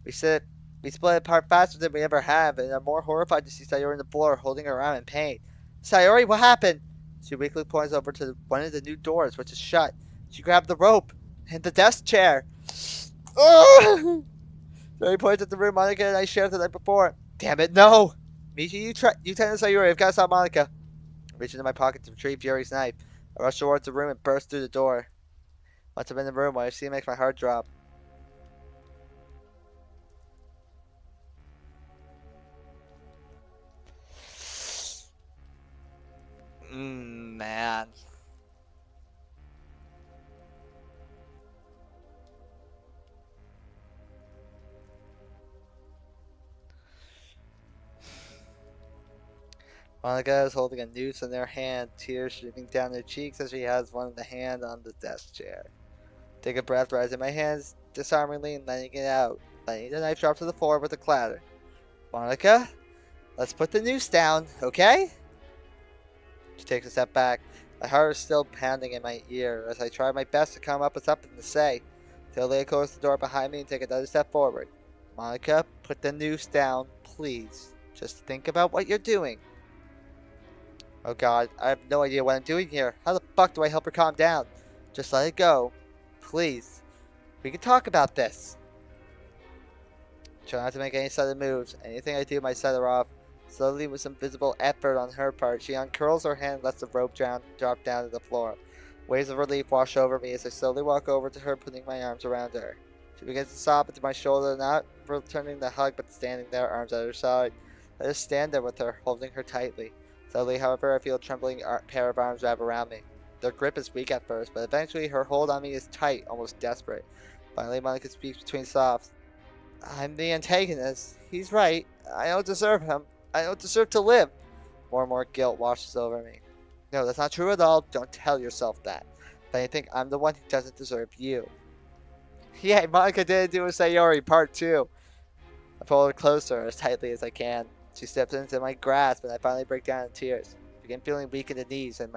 We split apart faster than we ever have, and are more horrified to see Sayori on the floor, holding her arm in pain. Sayori, what happened? She weakly points over to one of the new doors, which is shut. She grabbed the rope and the desk chair. Sayori points at the room Monica and I shared the night before. Damn it, no! Michi, you tell Sayori, I've got to stop Monica. I reach into my pocket to retrieve Yuri's knife. I rush towards the room and burst through the door. Once I'm in the room, what I see makes my heart drop. Man. Monica is holding a noose in her hand, tears streaming down her cheeks as she has one of the hand on the desk chair. Take a breath, rising my hands disarmingly and letting it out, letting the knife drop to the floor with a clatter. Monica, let's put the noose down, okay? She takes a step back. My heart is still pounding in my ear as I try my best to come up with something to say. Till I close the door behind me and take another step forward. Monica, put the noose down, please. Just think about what you're doing. Oh god, I have no idea what I'm doing here. How the fuck do I help her calm down? Just let it go. Please. We can talk about this. Try not to make any sudden moves. Anything I do might set her off. Slowly, with some visible effort on her part, she uncurls her hand and lets the rope drop down to the floor. Waves of relief wash over me as I slowly walk over to her, putting my arms around her. She begins to sob into my shoulder, not returning the hug, but standing there, arms at her side. I just stand there with her, holding her tightly. Slowly, however, I feel a trembling pair of arms wrap around me. Their grip is weak at first, but eventually her hold on me is tight, almost desperate. Finally, Monica speaks between sobs. I'm the antagonist. He's right. I don't deserve him. I don't deserve to live. More and more guilt washes over me. No, that's not true at all. Don't tell yourself that. But I think I'm the one who doesn't deserve you. Yeah, Monica didn't do a Sayori part 2. I pull her closer as tightly as I can. She steps into my grasp and I finally break down in tears. I begin feeling weak in the knees and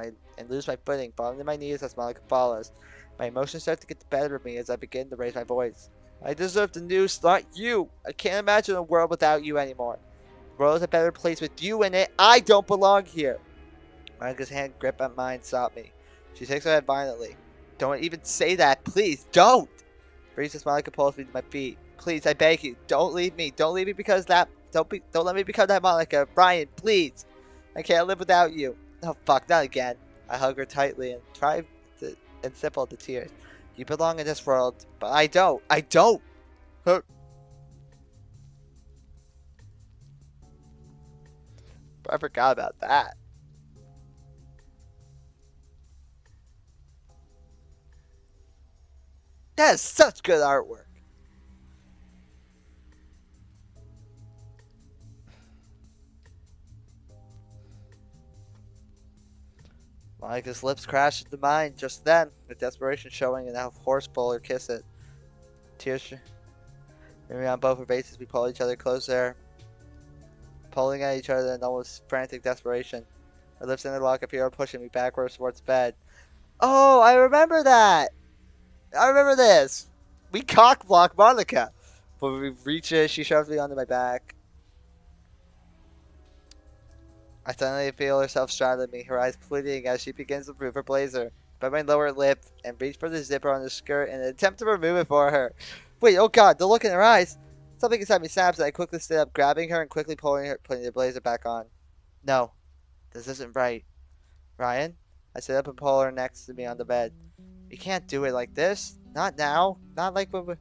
lose my footing, falling to my knees as Monica follows. My emotions start to get the better of me as I begin to raise my voice. I deserve the noose, not you. I can't imagine a world without you anymore. The world is a better place with you in it. I don't belong here. Monica's hand grip on mine stopped me. She takes her head violently. Don't even say that, please. Don't. Freezes Monica pulls me to my feet. Please, I beg you, don't leave me. Don't leave me because that. Don't let me become that Monica. Brian, please. I can't live without you. Oh fuck, not again. I hug her tightly and try to stifle the tears. You belong in this world, but I don't. I don't. But I forgot about that. That is such good artwork. Monica's lips crash into mine just then, with desperation showing in how forceful her kiss it. Tears streaming on both her faces, we pull each other closer, pulling at each other in almost frantic desperation. Her lips interlock, appear pushing me backwards towards bed. Oh, I remember that! I remember this! We cock block Monica! But when we reach it, she shoves me onto my back. I suddenly feel herself straddling me, her eyes pleading as she begins to remove her blazer. Bite my lower lip and reach for the zipper on the skirt in an attempt to remove it for her. Wait, oh god, the look in her eyes! Something inside me snaps and I quickly stand up, grabbing her and quickly putting the blazer back on. No, this isn't right. Ryan? I sit up and pull her next to me on the bed. We can't do it like this. Not now. Not when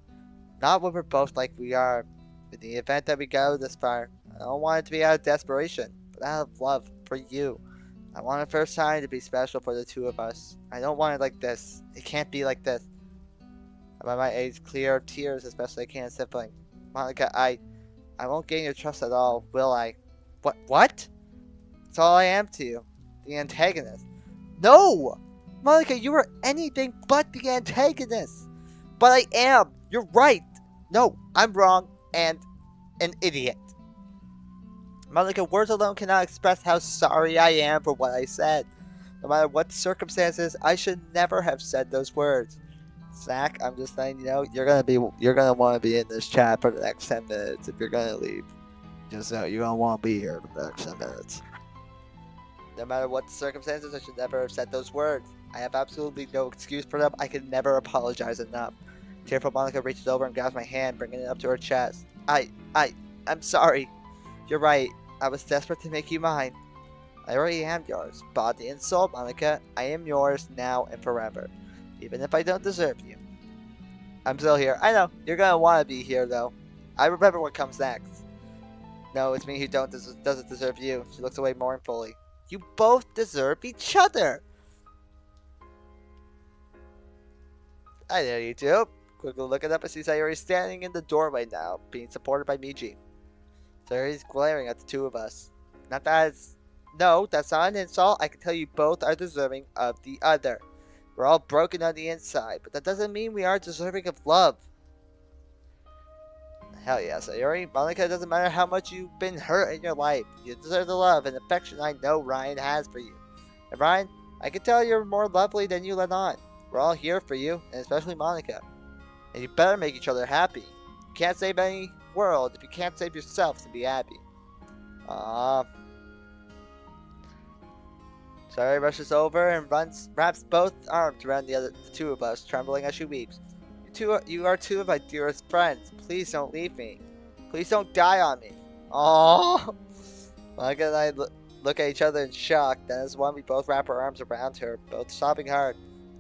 we're both like we are. In the event that we go this far, I don't want it to be out of desperation, but out of love for you. I want the first time to be special for the two of us. I don't want it like this. It can't be like this. I'm at my age clear of tears as best I can, sibling. Monica, I won't gain your trust at all, will I? What? That's all I am to you. The antagonist. No! Monica, you are anything but the antagonist. But I am. You're right. No, I'm wrong and an idiot. Monica, words alone cannot express how sorry I am for what I said. No matter what the circumstances, I should never have said those words. Zach, I'm just letting you know, you're gonna want to be in this chat for the next 10 minutes if you're gonna leave. Just know you're gonna want to be here for the next 10 minutes. No matter what the circumstances, I should never have said those words. I have absolutely no excuse for them. I can never apologize enough. Tearful Monica reaches over and grabs my hand, bringing it up to her chest. I'm sorry. You're right. I was desperate to make you mine. I already am yours. Body and soul, Monica. I am yours now and forever. Even if I don't deserve you. I'm still here. I know. You're gonna want to be here, though. I remember what comes next. No, it's me who doesn't deserve you. She looks away mournfully. You both deserve each other. I know you do. Quickly looking up, I see Sayori standing in the doorway now, being supported by Miji. Sayori's glaring at the two of us. No, that's not an insult. I can tell you both are deserving of the other. We're all broken on the inside, but that doesn't mean we aren't deserving of love. Hell yeah, Sayori. Monica, it doesn't matter how much you've been hurt in your life. You deserve the love and affection I know Ryan has for you. And Ryan, I can tell you're more lovely than you let on. We're all here for you, and especially Monica. And you better make each other happy. You can't save any world if you can't save yourself to be happy. Aww. Sayori rushes over and wraps both arms around the two of us, trembling as she weeps. You are two of my dearest friends. Please don't leave me. Please don't die on me. Aww. Monica and I look at each other in shock. Then as one, we both wrap our arms around her, both sobbing hard.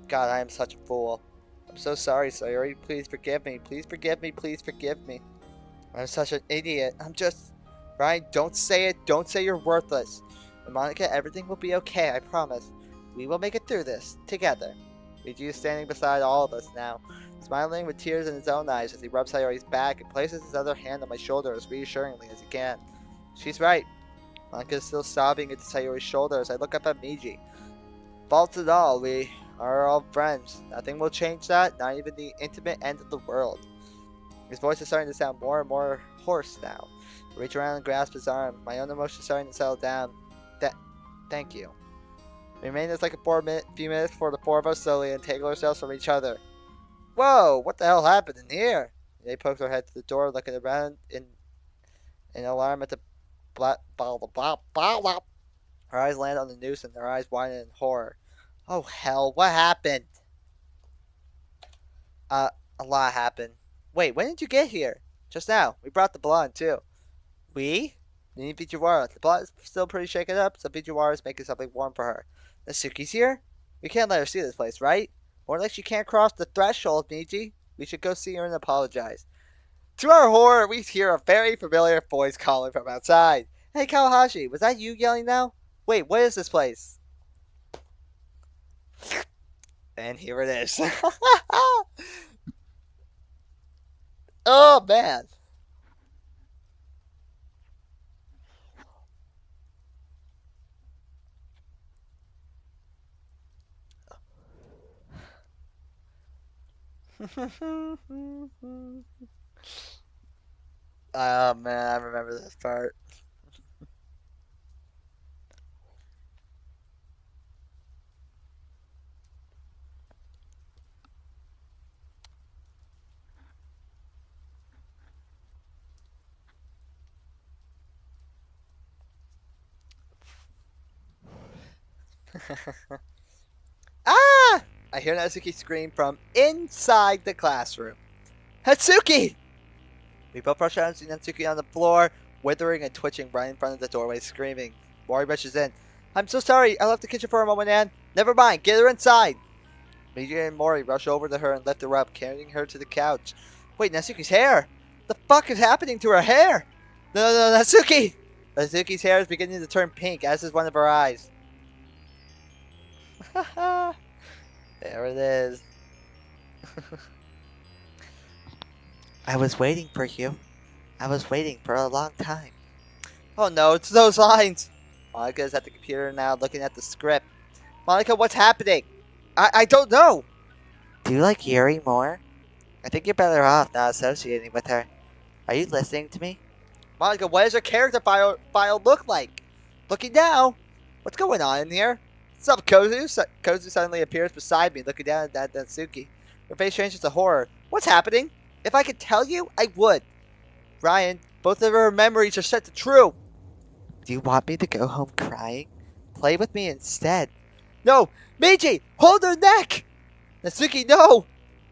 God, I am such a fool. I'm so sorry, Sayori. Please forgive me. Please forgive me. Please forgive me. I'm such an idiot. Ryan, don't say it. Don't say you're worthless. And Monica, everything will be okay, I promise. We will make it through this, together. Ryuji is standing beside all of us now, smiling with tears in his own eyes as he rubs Sayori's back and places his other hand on my shoulder as reassuringly as he can. She's right. Monica is still sobbing into Sayori's shoulder as I look up at Miji. Faults at all, we are all friends. Nothing will change that, not even the intimate end of the world. His voice is starting to sound more and more hoarse now. I reach around and grasp his arm, my own emotions starting to settle down. Thank you. We remain as like a few minutes before the four of us slowly entangle ourselves from each other. Whoa, what the hell happened in here? They poked her head to the door, looking around in alarm at the blah, blah, blah, blah, blah, blah. Her eyes land on the noose and her eyes widen in horror. Oh hell, what happened? A lot happened. Wait, when did you get here? Just now. We brought the blonde too. We? We need Fujiwara. The blonde is still pretty shaken up, so Fujiwara is making something warm for her. Natsuki's here? We can't let her see this place, right? More like she can't cross the threshold, Miji. We should go see her and apologize. To our horror, we hear a very familiar voice calling from outside. Hey, Kawahashi, was that you yelling now? Wait, what is this place? And here it is. Oh, man. Oh, man, I remember this part. Ah! I hear Natsuki scream from inside the classroom. Hatsuki! We both rush out and see Natsuki on the floor, withering and twitching right in front of the doorway, screaming. Mori rushes in. I'm so sorry. I left the kitchen for a moment, Anne. Never mind. Get her inside. Miji and Mori rush over to her and lift her up, carrying her to the couch. Wait, Natsuki's hair! The fuck is happening to her hair? No, Natsuki! Natsuki's hair is beginning to turn pink, as is one of her eyes. There it is. I was waiting for you. I was waiting for a long time. Oh no, it's those lines! Monica is at the computer now, looking at the script. Monica, what's happening? I don't know! Do you like Yuri more? I think you're better off not associating with her. Are you listening to me? Monica, what does your character file look like? Looking now. What's going on in here? What's up, Kozu? Kozu suddenly appears beside me, looking down at Natsuki. Her face changes to horror. What's happening? If I could tell you, I would. Ryan, both of her memories are set to true. Do you want me to go home crying? Play with me instead. No! Meiji! Hold her neck! Natsuki, no!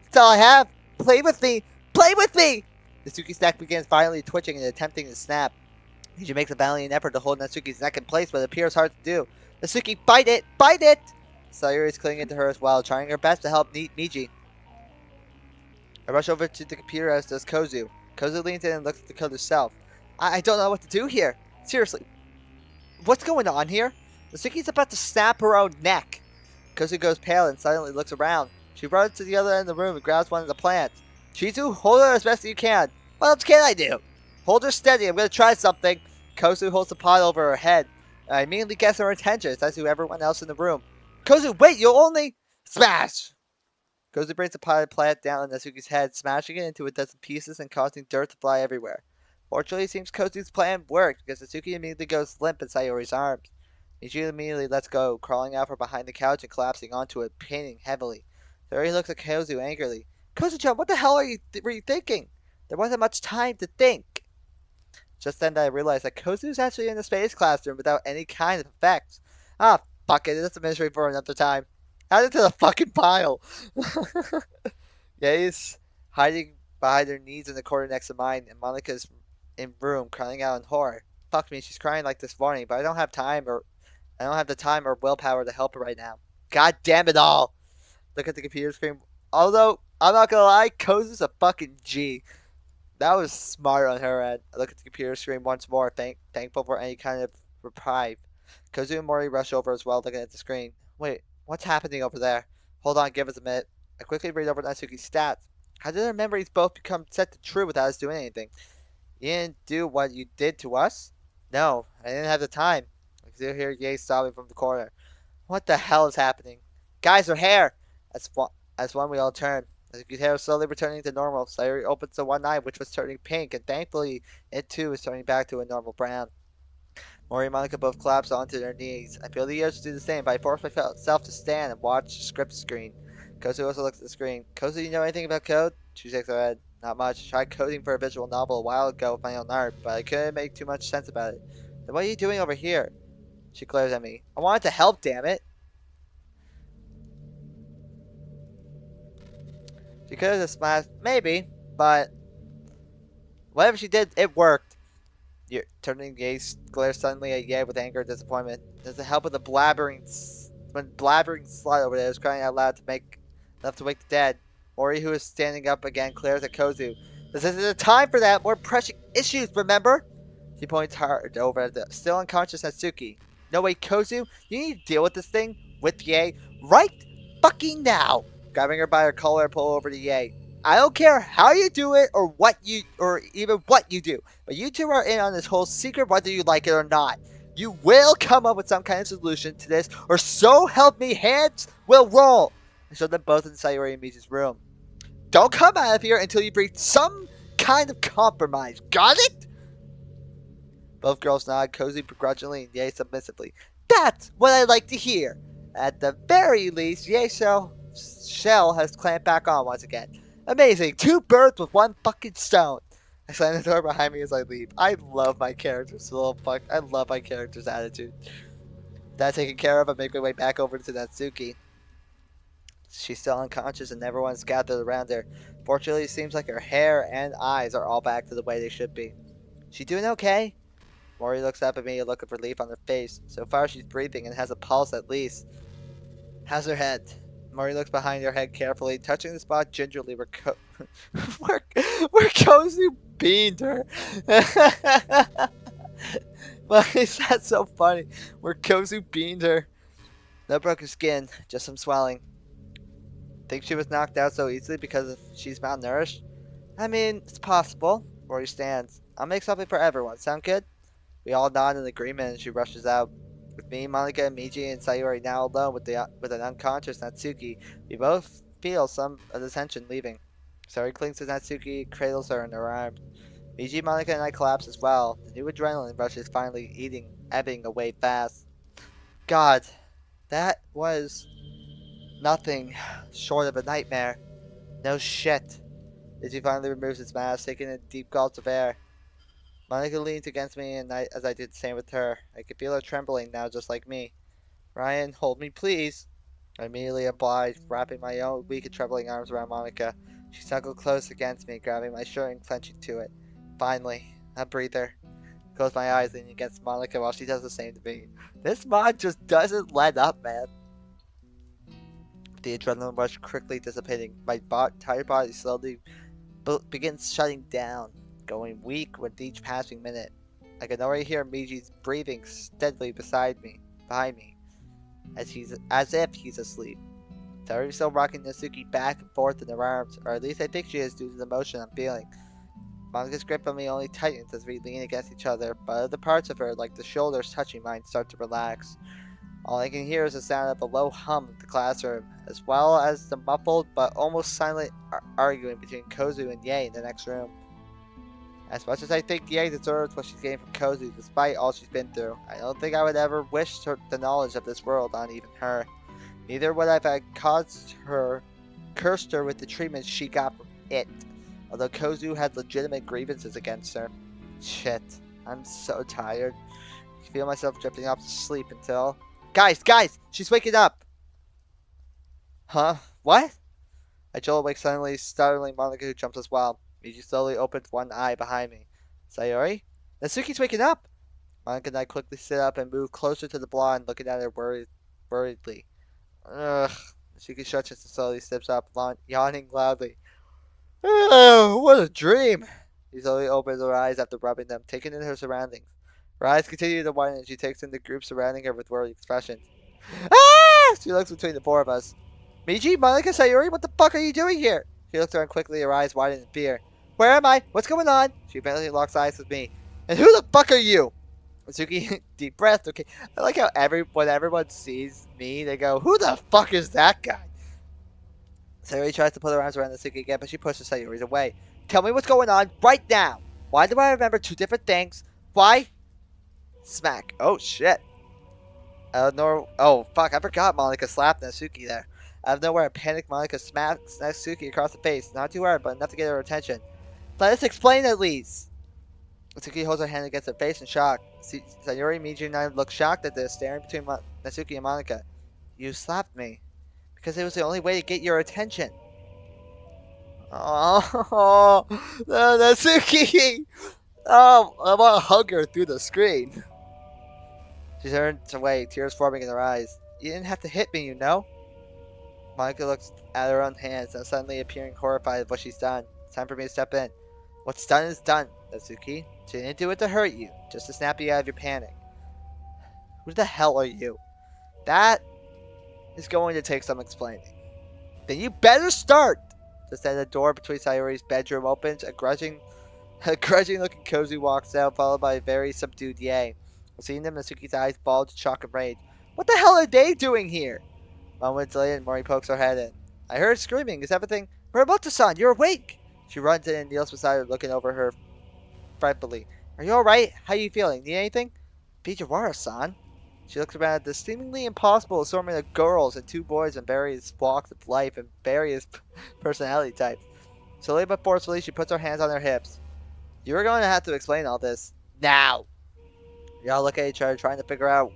That's all I have. Play with me! Play with me! Natsuki's neck begins violently twitching and attempting to snap. Meiji makes a valiant effort to hold Natsuki's neck in place, but it appears hard to do. Natsuki, bite it! Bite it! Sayuri is clinging to her as well, trying her best to help Meiji. I rush over to the computer as does Kozu. Kozu leans in and looks at the code herself. I don't know what to do here. Seriously. What's going on here? Natsuki's about to snap her own neck. Kozu goes pale and silently looks around. She runs to the other end of the room and grabs one of the plants. Shizu, hold her as best you can. What else can I do? Hold her steady. I'm going to try something. Kozu holds the pot over her head. I immediately guess her intentions, as do everyone else in the room. Kozu, wait, you'll only... Smash! Kozu brings the potted plant down on Natsuki's head, smashing it into a dozen pieces and causing dirt to fly everywhere. Fortunately, it seems Kozu's plan worked, because Natsuki immediately goes limp in Sayori's arms. Ichi immediately lets go, crawling out from behind the couch and collapsing onto it, panting heavily. Sayori looks at Kozu angrily. Kozu-chan, what the hell were you thinking? There wasn't much time to think. Just then I realized that Kozu's actually in the space classroom without any kind of effects. Ah, fuck it, it's a mystery for another time. Add it to the fucking pile. Yae's hiding behind her knees in the corner next to mine, and Monica's in room crying out in horror. Fuck me, she's crying like this morning, but I don't have the time or willpower to help her right now. God damn it all! Look at the computer screen. Although, I'm not gonna lie, Kozu's a fucking G. That was smart on her end. I look at the computer screen once more, thankful for any kind of reprieve. Kozu and Mori rush over as well, looking at the screen. Wait, what's happening over there? Hold on, give us a minute. I quickly read over Natsuki's stats. How did our memories both become set to true without us doing anything? You didn't do what you did to us? No, I didn't have the time. I can still hear Yae sobbing from the corner. What the hell is happening? Guys, her hair! As one we all turn. Natsuki's hair is slowly returning to normal. Sayori opens the one eye, which was turning pink, and thankfully, it too is turning back to a normal brown. Mori and Monica both collapse onto their knees. I feel the urge to do the same, but I force myself to stand and watch the script screen. Kozu also looks at the screen. Kozu, you know anything about code? She shakes her head. Not much. I tried coding for a visual novel a while ago with my own art, but I couldn't make too much sense about it. Then what are you doing over here? She glares at me. I wanted to help, damn it. She could have just smashed, maybe, but whatever she did, it worked. You're turning Yae's glares suddenly at Yae with anger and disappointment. Does it help with the blabbering slut over there is crying out loud to make enough to wake the dead? Mori, who is standing up again, glares at Kozu. This isn't the time for that. More pressing issues, remember? She points hard over at the still unconscious Natsuki. No way, Kozu, you need to deal with this thing with Yae right fucking now. Grabbing her by her collar, I pull over to Yae. I don't care how you do it or even what you do, but you two are in on this whole secret whether you like it or not. You will come up with some kind of solution to this, or so help me, hands will roll. I showed them both in Sayori and Michi's room. Don't come out of here until you reach some kind of compromise. Got it? Both girls nod, Kozu begrudgingly and Yae submissively. That's what I like to hear. At the very least, Yae's shell has clamped back on once again. Amazing. 2 birds with 1 fucking stone. I slam the door behind me as I leave. I love my character's I love my character's attitude. That taken care of, I make my way back over to Natsuki. She's still unconscious and everyone's gathered around her. Fortunately, it seems like her hair and eyes are all back to the way they should be. She doing okay? Mori looks up at me, a look of relief on her face. So far, she's breathing and has a pulse at least. How's her head? Mori looks behind her head carefully, touching the spot gingerly where Kozu beamed her. Why is that so funny? Where Kozu beamed her. No broken skin, just some swelling. Think she was knocked out so easily because she's malnourished? I mean, it's possible. Mori stands. I'll make something for everyone. Sound good? We all nod in agreement and she rushes out. With me, Monica, Meiji, and Sayori now alone with an unconscious Natsuki, we both feel some of the tension leaving. Sayori clings to Natsuki, cradles her in her arms. Miji, Monica, and I collapse as well. The new adrenaline rush is finally ebbing away fast. God, that was nothing short of a nightmare. No shit. Miji finally removes his mask, taking in deep gulps of air. Monica leans against me, and as I did the same with her. I could feel her trembling now, just like me. Ryan, hold me, please. I immediately obliged, wrapping my own weak and trembling arms around Monica. She snuggled close against me, grabbing my shirt and clenching to it. Finally, a breather. Close my eyes, leaning against Monica while she does the same to me. This mod just doesn't let up, man. The adrenaline rush quickly dissipating. My tired body slowly begins shutting down, going weak with each passing minute. I can already hear Miji's breathing steadily behind me, as if he's asleep. Sayori's still rocking Natsuki back and forth in her arms, or at least I think she is due to the emotion I'm feeling. Monica's grip on me only tightens as we lean against each other, but other parts of her, like the shoulders touching mine, start to relax. All I can hear is the sound of the low hum of the classroom, as well as the muffled but almost silent arguing between Kozu and Yae in the next room. As much as I think Yae deserves what she's getting from Kozu despite all she's been through, I don't think I would ever wish the knowledge of this world on even her. Neither would I have cursed her with the treatment she got from it, although Kozu had legitimate grievances against her. Shit, I'm so tired. I feel myself drifting off to sleep until... Guys! She's waking up! Huh? What? I jolt awake suddenly, startling Monica, who jumps as well. Miji slowly opens one eye behind me. Sayori? Natsuki's waking up! Monica and I quickly sit up and move closer to the blonde, looking at her worriedly. Ugh. Natsuki stretches and slowly steps up, yawning loudly. Oh, what a dream! She slowly opens her eyes after rubbing them, taking in her surroundings. Her eyes continue to widen and she takes in the group surrounding her with worried expressions. Ah! She looks between the four of us. Miji, Monica, Sayori, what the fuck are you doing here? She looks around quickly, her eyes widen in fear. Where am I? What's going on? She eventually locks eyes with me. And who the fuck are you? Natsuki, deep breath. Okay, I like how when everyone sees me, they go, who the fuck is that guy? Sayori tries to put her arms around Natsuki again, but she pushes Sayori away. Tell me what's going on right now. Why do I remember two different things? Why? Smack. Oh, shit. Oh, fuck, I forgot Monica slapped Natsuki there. Out of nowhere, a panicked Monica smacks Natsuki across the face. Not too hard, but enough to get her attention. Let us explain at least. Natsuki holds her hand against her face in shock. Sayori, Miji, and I look shocked at this, staring between Natsuki and Monica. You slapped me. Because it was the only way to get your attention. Oh, no, Natsuki! Oh, I want to hug her through the screen. She turns away, tears forming in her eyes. You didn't have to hit me, you know? Monica looks at her own hands, and suddenly appearing horrified of what she's done. It's time for me to step in. What's done is done, Natsuki. She didn't do it to hurt you, just to snap you out of your panic. Who the hell are you? That is going to take some explaining. Then you better start! Just then the door between Sayori's bedroom opens, a grudging looking Kozu walks out, followed by a very subdued Yae. Seeing him, Natsuki's eyes bulge in shock and rage. What the hell are they doing here? Moments later, Mori pokes her head in. I heard screaming. Is everything... Muramoto-san, you're awake! She runs in and kneels beside her, looking over her fretfully. Are you alright? How are you feeling? Need anything? Bijawara-san? She looks around at the seemingly impossible assortment of girls and two boys in various walks of life and various personality types. Slowly but forcefully, she puts her hands on her hips. You are going to have to explain all this. Now! We all look at each other, trying to figure out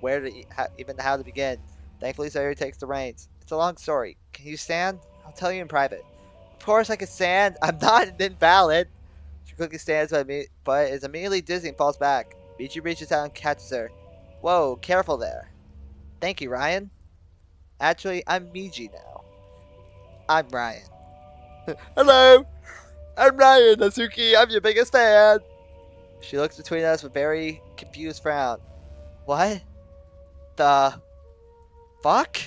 even how to begin. Thankfully, Sayori takes the reins. It's a long story. Can you stand? I'll tell you in private. Of course I can stand. I'm not an invalid. She quickly stands but is immediately dizzy and falls back. Michi reaches out and catches her. Whoa, careful there. Thank you, Ryan. Actually, I'm Miji now. I'm Ryan. Hello! I'm Ryan, Natsuki. I'm your biggest fan. She looks between us with a very confused frown. What the fuck?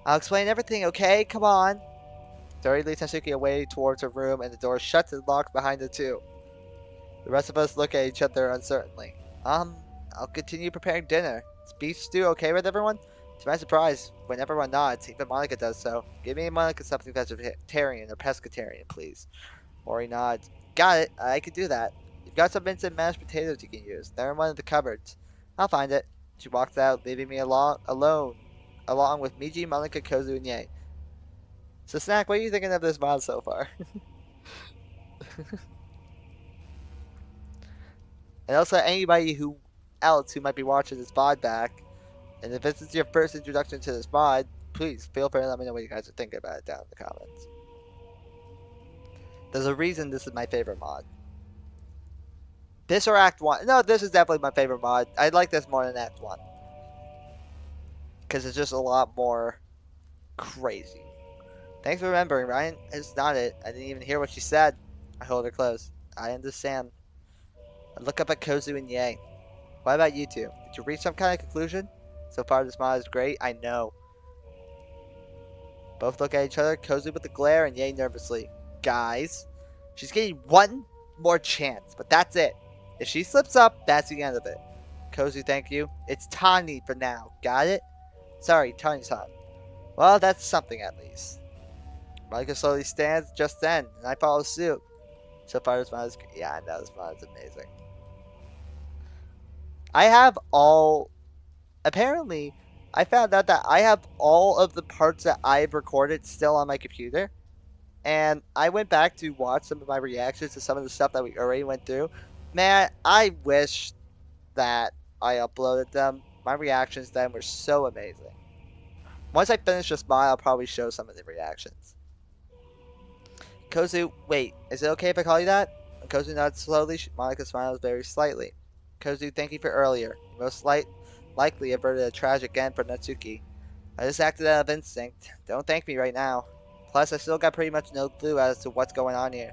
I'll explain everything, okay? Come on. Sayori leads Natsuki away towards her room, and the door shuts and locks behind the two. The rest of us look at each other uncertainly. I'll continue preparing dinner. Is beef stew okay with everyone? To my surprise, when everyone nods, even Monica does so. Give me and Monica something vegetarian or pescatarian, please. Mori nods. Got it. I can do that. You've got some instant mashed potatoes you can use. They're in one of the cupboards. I'll find it. She walks out, leaving me alone, along with Miji, Monica, Kozu, and Ye. So, Snack, what are you thinking of this mod so far? And also, anybody else who might be watching this mod back, and if this is your first introduction to this mod, please feel free to let me know what you guys are thinking about it down in the comments. There's a reason this is my favorite mod. This or Act 1? No, this is definitely my favorite mod. I like this more than Act 1. Because it's just a lot more crazy. Thanks for remembering, Ryan. It's not it. I didn't even hear what she said. I hold her close. I understand. I look up at Kozu and Ye. What about you two? Did you reach some kind of conclusion? So far this mod is great, I know. Both look at each other, Kozu with a glare and Ye nervously. Guys, she's getting one more chance, but that's it. If she slips up, that's the end of it. Kozu, thank you. It's Tani for now. Got it? Sorry, Tani-san. Well, that's something at least. Monica slowly stands just then, and I follow suit. So far this mod is... Yeah, I know this mod is amazing. I have all... Apparently, I found out that I have all of the parts that I've recorded still on my computer. And I went back to watch some of my reactions to some of the stuff that we already went through. Man, I wish that I uploaded them. My reactions then were so amazing. Once I finish this mod, I'll probably show some of the reactions. Kozu, wait, is it okay if I call you that? When Kozu nods slowly, Monica smiles very slightly. Kozu, thank you for earlier. You most likely averted a tragic end for Natsuki. I just acted out of instinct. Don't thank me right now. Plus, I still got pretty much no clue as to what's going on here.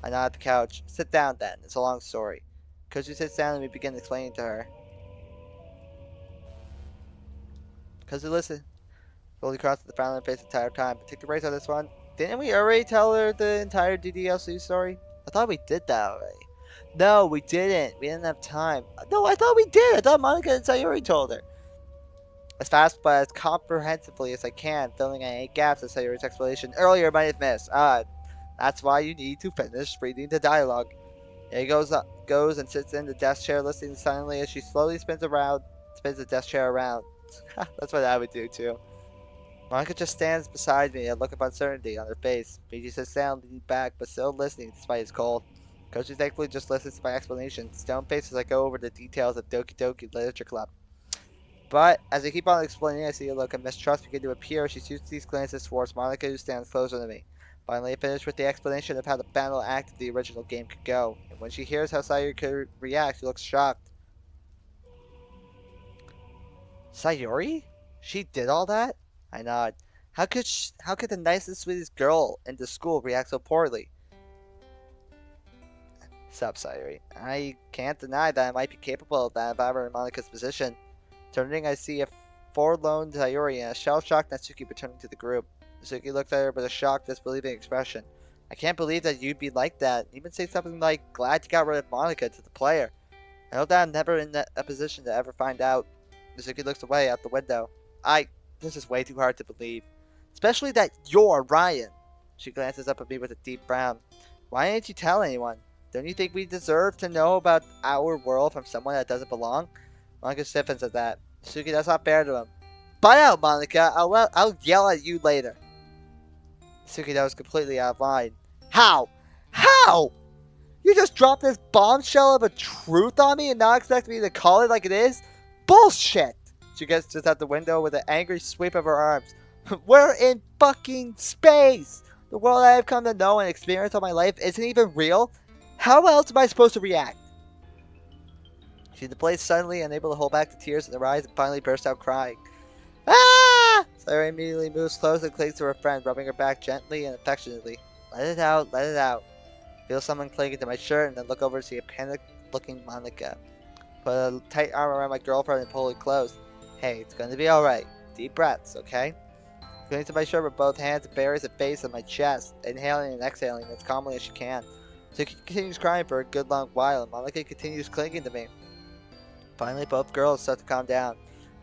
I nod at the couch. Sit down then. It's a long story. Kozu sits down and we begin explaining to her. Kozu, listen. Slowly crosses the frown on her face the entire time. But take the breaks on this one. Didn't we already tell her the entire DDLC story? I thought we did that already. No, we didn't. We didn't have time. No, I thought we did. I thought Monica and Sayori told her. As fast but as comprehensively as I can, filling in any gaps in Sayori's explanation earlier might have missed. That's why you need to finish reading the dialogue. And he goes and sits in the desk chair, listening silently as she slowly spins the desk chair around. That's what I would do too. Monica just stands beside me, a look of uncertainty on her face. Fiji sits down, leaning back, but still listening despite his cold. Kozu thankfully just listens to my explanation, stone-faced as I go over the details of Doki Doki Literature Club. But, as I keep on explaining, I see a look of mistrust begin to appear. She shoots these glances towards Monica, who stands closer to me. Finally, I finish with the explanation of how the battle act of the original game could go. And when she hears how Sayori could react, she looks shocked. Sayori? She did all that? I nod. How could the nicest, sweetest girl in the school react so poorly? Sup, Sayori. I can't deny that I might be capable of that if I were in Monica's position. Turning, I see a forlorn Sayori and a shell-shocked Natsuki returning to the group. Natsuki looks at her with a shocked, disbelieving expression. I can't believe that you'd be like that. Even say something like, glad you got rid of Monica to the player. I hope that I'm never in a position to ever find out. Natsuki looks away out the window. This is way too hard to believe. Especially that you're Ryan. She glances up at me with a deep frown. Why didn't you tell anyone? Don't you think we deserve to know about our world from someone that doesn't belong? Monica stiffens at that. Natsuki, that's not fair to him. Butt out, Monica. I'll yell at you later. Natsuki, that was completely out of line. How? How? You just dropped this bombshell of a truth on me and now expect me to call it like it is? Bullshit! She gets just out the window with an angry sweep of her arms. We're in fucking space! The world I have come to know and experience all my life isn't even real? How else am I supposed to react? She deploys suddenly, unable to hold back the tears in her eyes, and finally bursts out crying. Ah! Sayori immediately moves close and clings to her friend, rubbing her back gently and affectionately. Let it out, let it out. I feel someone clinging to my shirt and then look over to see a panicked-looking Monica. Put a tight arm around my girlfriend and pull it close. Hey, it's going to be alright. Deep breaths, okay? Going to my shirt with both hands and buries a face on my chest, inhaling and exhaling as calmly as she can. So she continues crying for a good long while, and Monica continues clinging to me. Finally, both girls start to calm down.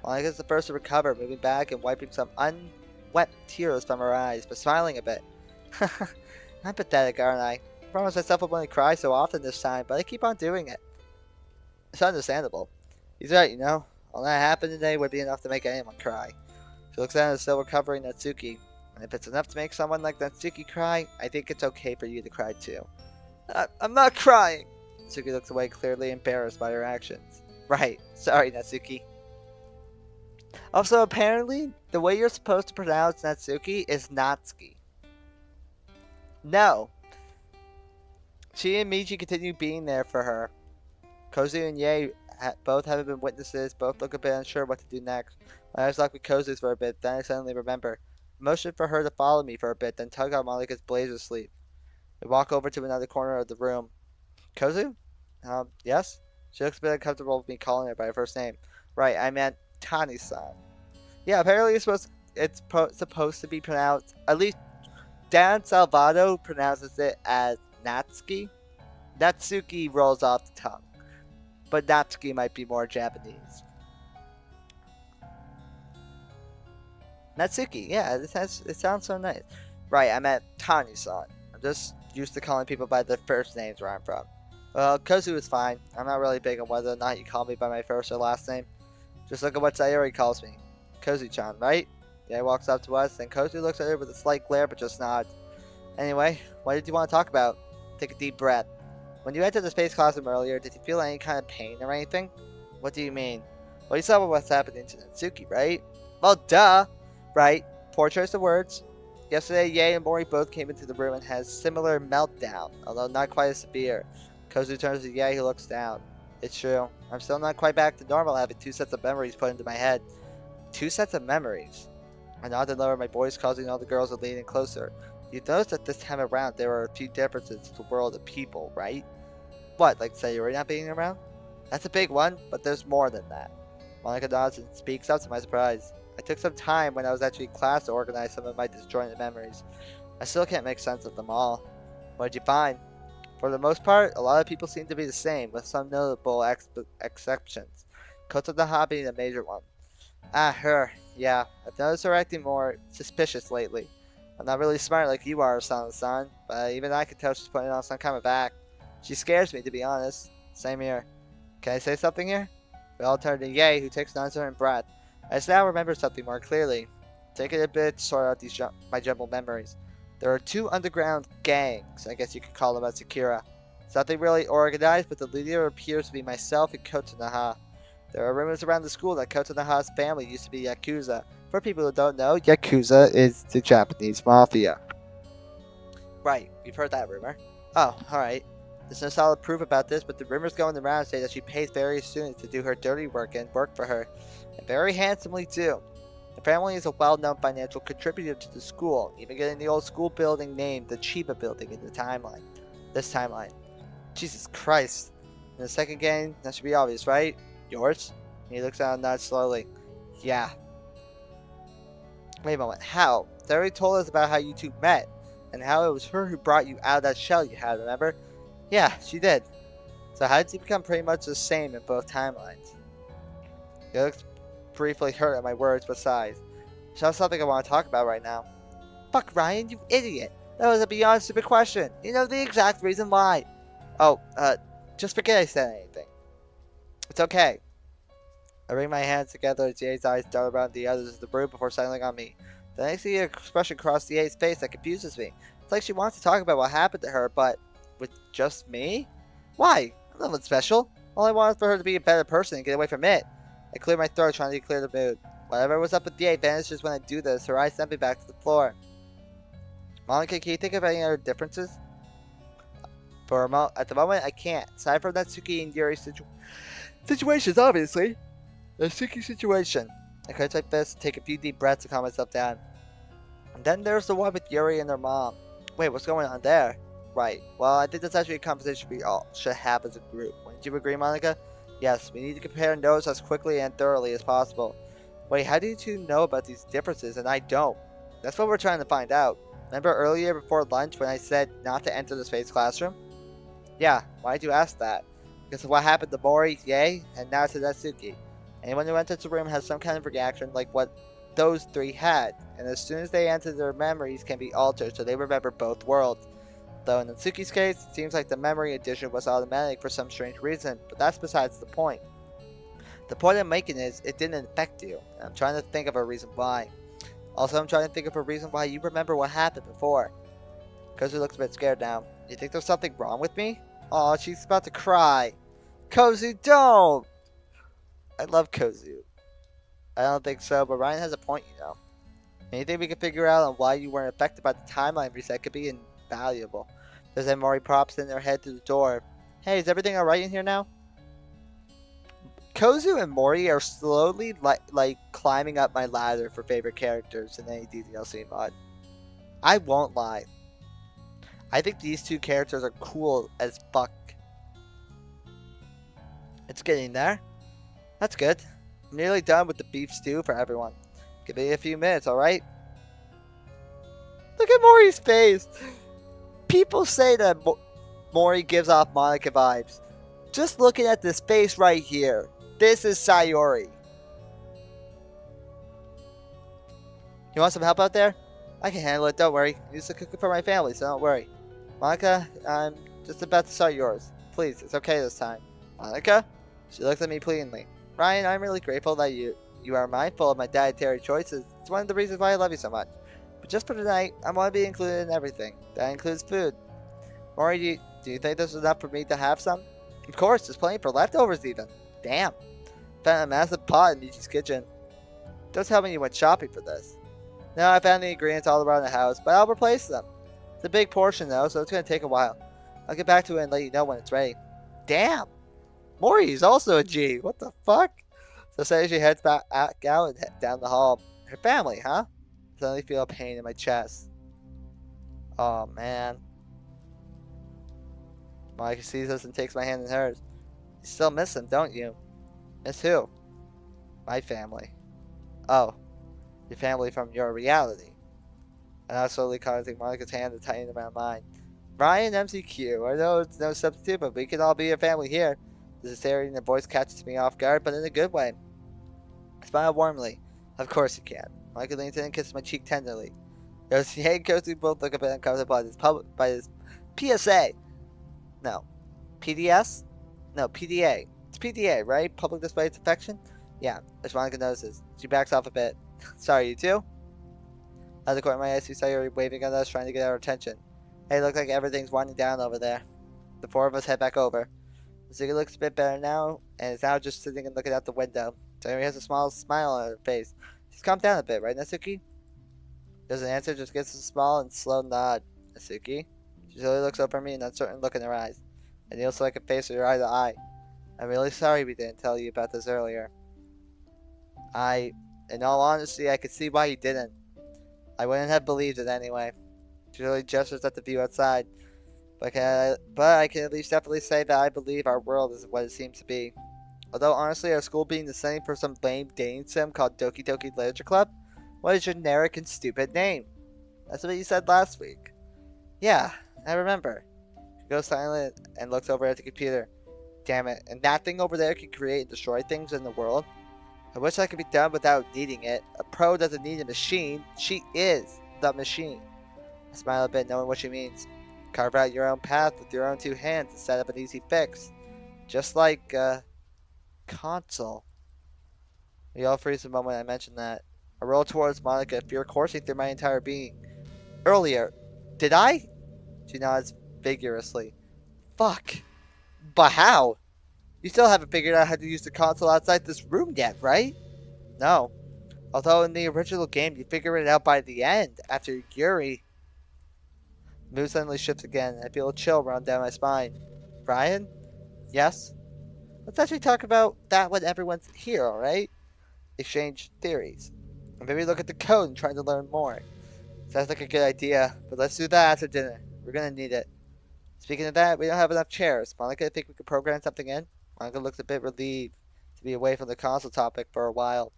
Monica is the first to recover, moving back and wiping some unwet tears from her eyes, but smiling a bit. I'm pathetic, aren't I? promised myself I wouldn't cry so often this time, but I keep on doing it. It's understandable. He's right, you know. All that happened today would be enough to make anyone cry. She looks at him still recovering Natsuki. And if it's enough to make someone like Natsuki cry, I think it's okay for you to cry too. I'm not crying! Natsuki looks away, clearly embarrassed by her actions. Right. Sorry, Natsuki. Also, apparently, the way you're supposed to pronounce Natsuki is Natsuki. No. She and Michi continue being there for her. Kozu and Yae both haven't been witnesses, both look a bit unsure what to do next. My eyes lock with Kozu's for a bit, then I suddenly remember. I motioned for her to follow me for a bit, then tug on Malika's blazer sleeve. We walk over to another corner of the room. Kozu? Yes? She looks a bit uncomfortable with me calling her by her first name. Right, I meant Tani-san. Yeah, apparently it's supposed to be pronounced, at least Dan Salvato pronounces it as Natsuki. Natsuki rolls off the tongue, but Natsuki might be more Japanese. Natsuki, yeah, it sounds so nice. Right, I meant Tani-san. I'm just used to calling people by their first names where I'm from. Well, Kozu is fine. I'm not really big on whether or not you call me by my first or last name. Just look at what Sayori calls me. Kozu-chan, right? Yeah, he walks up to us, then Kozu looks at her with a slight glare but just nods. Anyway, what did you want to talk about? Take a deep breath. When you entered the space classroom earlier, did you feel any kind of pain or anything? What do you mean? Well, you saw what's happening to Natsuki, right? Well, duh! Right, poor choice of words. Yesterday, Yae and Mori both came into the room and had a similar meltdown, although not quite as severe. Kozu turns to Yae, who looks down. It's true. I'm still not quite back to normal, having 2 sets of memories put into my head. 2 sets of memories? I nodded and lowered my voice, causing all the girls to lean in closer. You noticed that this time around there were a few differences to the world of people, right? What, like Sayori not being around? That's a big one, but there's more than that. Monica nods and speaks up to my surprise. I took some time when I was actually in class to organize some of my disjointed memories. I still can't make sense of them all. What did you find? For the most part, a lot of people seem to be the same, with some notable exceptions. Kotonaha being a major one. Ah, her. Yeah, I've noticed her acting more suspicious lately. I'm not really smart like you are, Sana-san, but even I can tell she's putting on some kind of act. She scares me, to be honest. Same here. Can I say something here? We all turn to Yae, who takes an uncertain breath. I just now remember something more clearly. Taking a bit to sort out my jumbled memories. There are 2 underground gangs, I guess you could call them at Sakura. It's nothing really organized, but the leader appears to be myself and Kotonaha. There are rumors around the school that Kotonaha's family used to be Yakuza. For people who don't know, Yakuza is the Japanese mafia. Right, we've heard that rumor. Oh, alright. There's no solid proof about this, but the rumors going around say that she pays various students to do her dirty work and work for her. And very handsomely too. The family is a well-known financial contributor to the school, even getting the old school building named the Chiba Building in the timeline. This timeline. Jesus Christ. In the second gang, that should be obvious, right? Yours? And he looks down and nods slowly. Yeah. Wait a moment, how? They already told us about how you 2 met, and how it was her who brought you out of that shell you had, remember? Yeah, she did. So how did you become pretty much the same in both timelines? He looks briefly hurt at my words, but sighs. It's not something I want to talk about right now. Fuck, Ryan, you idiot! That was a beyond stupid question. You know the exact reason why. Oh, just forget I said anything. It's okay. I wring my hands together as Yae's eyes dart around the others of the room before settling on me. Then I see an expression cross Yae's face that confuses me. It's like she wants to talk about what happened to her, but with just me? Why? I'm nothing special. All I want is for her to be a better person and get away from it. I clear my throat, trying to clear the mood. Whatever was up with Yae vanishes when I do this. Her eyes send me back to the floor. Monica, can you think of any other differences? At the moment, I can't. Aside from Natsuki and Yuri's situations, obviously. The Natsuki situation. I clench my fist, take a few deep breaths to calm myself down. And then there's the one with Yuri and her mom. Wait, what's going on there? Right. Well, I think that's actually a conversation we all should have as a group. Wouldn't you agree, Monica? Yes, we need to compare notes as quickly and thoroughly as possible. Wait, how do you 2 know about these differences and I don't? That's what we're trying to find out. Remember earlier before lunch when I said not to enter the space classroom? Yeah, why'd you ask that? Because of what happened to Mori, Yae, and now to Natsuki. Anyone who enters the room has some kind of reaction like what those 3 had, and as soon as they enter, their memories can be altered so they remember both worlds. Though in Natsuki's case, it seems like the memory addition was automatic for some strange reason, but that's besides the point. The point I'm making is, it didn't affect you, and I'm trying to think of a reason why. Also, I'm trying to think of a reason why you remember what happened before. Kozu looks a bit scared now. You think there's something wrong with me? Aw, she's about to cry. Kozu, don't! I love Kozu. I don't think so, but Ryan has a point, you know. Anything we can figure out on why you weren't affected by the timeline reset could be invaluable. There's Mori props in their head through the door. Hey, is everything alright in here now? Kozu and Mori are slowly like climbing up my ladder for favorite characters in any DLC mod. I won't lie. I think these two characters are cool as fuck. It's getting there. That's good. I'm nearly done with the beef stew for everyone. Give me a few minutes, alright? Look at Mori's face! People say that Mori gives off Monica vibes. Just looking at this face right here. This is Sayori. You want some help out there? I can handle it, don't worry. I'm used to cooking for my family, so don't worry. Monica, I'm just about to start yours. Please, it's okay this time. Monica? She looks at me pleadingly. Ryan, I'm really grateful that you are mindful of my dietary choices. It's one of the reasons why I love you so much. But just for tonight, I want to be included in everything. That includes food. Mori, do you think this is enough for me to have some? Of course, there's plenty for leftovers even. Damn. Found a massive pot in Michi's kitchen. Don't tell me you went shopping for this. No, I found the ingredients all around the house, but I'll replace them. It's a big portion though, so it's going to take a while. I'll get back to it and let you know when it's ready. Damn! Mori's also a G. What the fuck? So say she heads back out and down the hall. Her family, huh? I suddenly feel a pain in my chest. Oh man. Monica sees us and takes my hand in hers. You still miss him, don't you? Miss who? My family. Oh. Your family from your reality. And I was slowly causing Monica's hand to tighten around mine. Ryan, MCQ. I know it's no substitute, but we can all be a family here. The sincerity in her voice catches me off guard, but in a good way. I smile warmly. Of course you can. Monica leans in and kisses my cheek tenderly. Josie and Kosu both look a bit uncomfortable by this PSA. No. PDS? No, PDA. It's PDA, right? Public display of affection? Yeah, as Monica notices. She backs off a bit. Sorry, you too? Out of the corner of my eyes, we saw her waving at us, trying to get our attention. Hey, looks like everything's winding down over there. The four of us head back over. Ziggy looks a bit better now, and is now just sitting and looking out the window. Sayori has a small smile on her face. She's calmed down a bit, right, Natsuki? Doesn't answer, just gets a small and slow nod. Natsuki? She slowly looks over at me, an uncertain look in her eyes. I kneel so I can face her eye to eye. I'm really sorry we didn't tell you about this earlier. In all honesty, I could see why you didn't. I wouldn't have believed it anyway. She really gestures at the view outside. But I can at least definitely say that I believe our world is what it seems to be. Although honestly, our school being the same for some lame dating sim called Doki Doki Literature Club? What a generic and stupid name. That's what you said last week. Yeah, I remember. She goes silent and looks over at the computer. Damn it, and that thing over there can create and destroy things in the world? I wish I could be done without needing it. A pro doesn't need a machine. She is the machine. I smile a bit, knowing what she means. Carve out your own path with your own two hands instead of an easy fix. Just like, console. We all freeze the moment I mentioned that. I roll towards Monica, fear coursing through my entire being. Earlier. Did I? She nods vigorously. Fuck. But how? You still haven't figured out how to use the console outside this room yet, right? No. Although in the original game, you figure it out by the end, after Yuri. The mood suddenly shifts again, and I feel a chill run down my spine. Brian? Yes? Let's actually talk about that when everyone's here, alright? Exchange theories. And maybe look at the code and try to learn more. Sounds like a good idea, but let's do that after dinner. We're gonna need it. Speaking of that, we don't have enough chairs. Monica, think we could program something in? Monica looks a bit relieved to be away from the console topic for a while.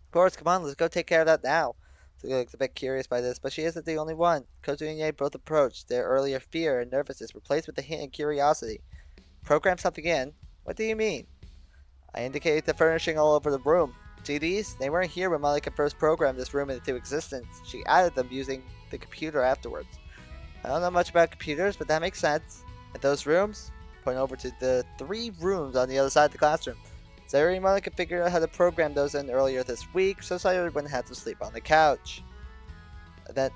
Of course, come on, let's go take care of that now. She looks a bit curious by this, but she isn't the only one. Kozu and Ye both approached, their earlier fear and nervousness replaced with a hint of curiosity. Program something in? What do you mean? I indicated the furnishing all over the room. See these? They weren't here when Monica first programmed this room into existence. She added them using the computer afterwards. I don't know much about computers, but that makes sense. And those rooms? Point over to the 3 rooms on the other side of the classroom. Sayori and Monica figured out how to program those in earlier this week, so Sayori wouldn't have to sleep on the couch. That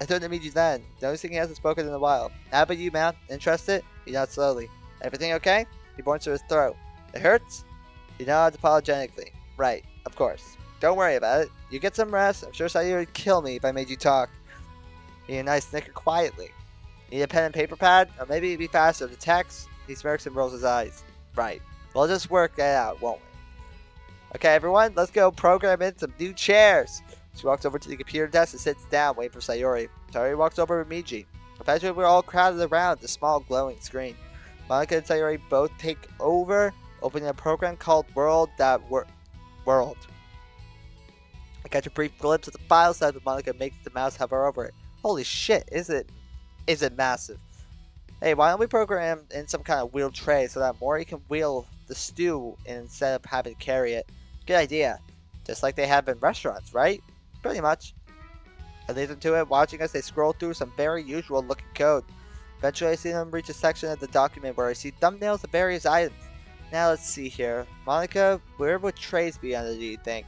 I thought to meet you then. Noticing he hasn't spoken in a while. How about you, man? Interested? He nods slowly. Everything okay? He points to his throat. It hurts? He nods apologetically. Right, of course. Don't worry about it. You get some rest. I'm sure Sayori would kill me if I made you talk. He and I snicker quietly. Need a pen and paper pad? Or maybe it'd be faster to text? He smirks and rolls his eyes. Right. We'll just work it out, won't we? Okay, everyone, let's go program in some new chairs. She walks over to the computer desk and sits down, waiting for Sayori. Sayori walks over with Miji. Eventually, we're all crowded around the small glowing screen. Monica and Sayori both take over, opening a program called World. I catch a brief glimpse of the file size when Monica makes the mouse hover over it. Holy shit, is it massive? Hey, why don't we program in some kind of wheeled tray so that Mori can wheel the stew instead of having to carry it? Good idea. Just like they have in restaurants, right? Pretty much. I leave them to it, watching as they scroll through some very usual looking code. Eventually I see them reach a section of the document where I see thumbnails of various items. Now let's see here. Monica, where would trays be under, do you think?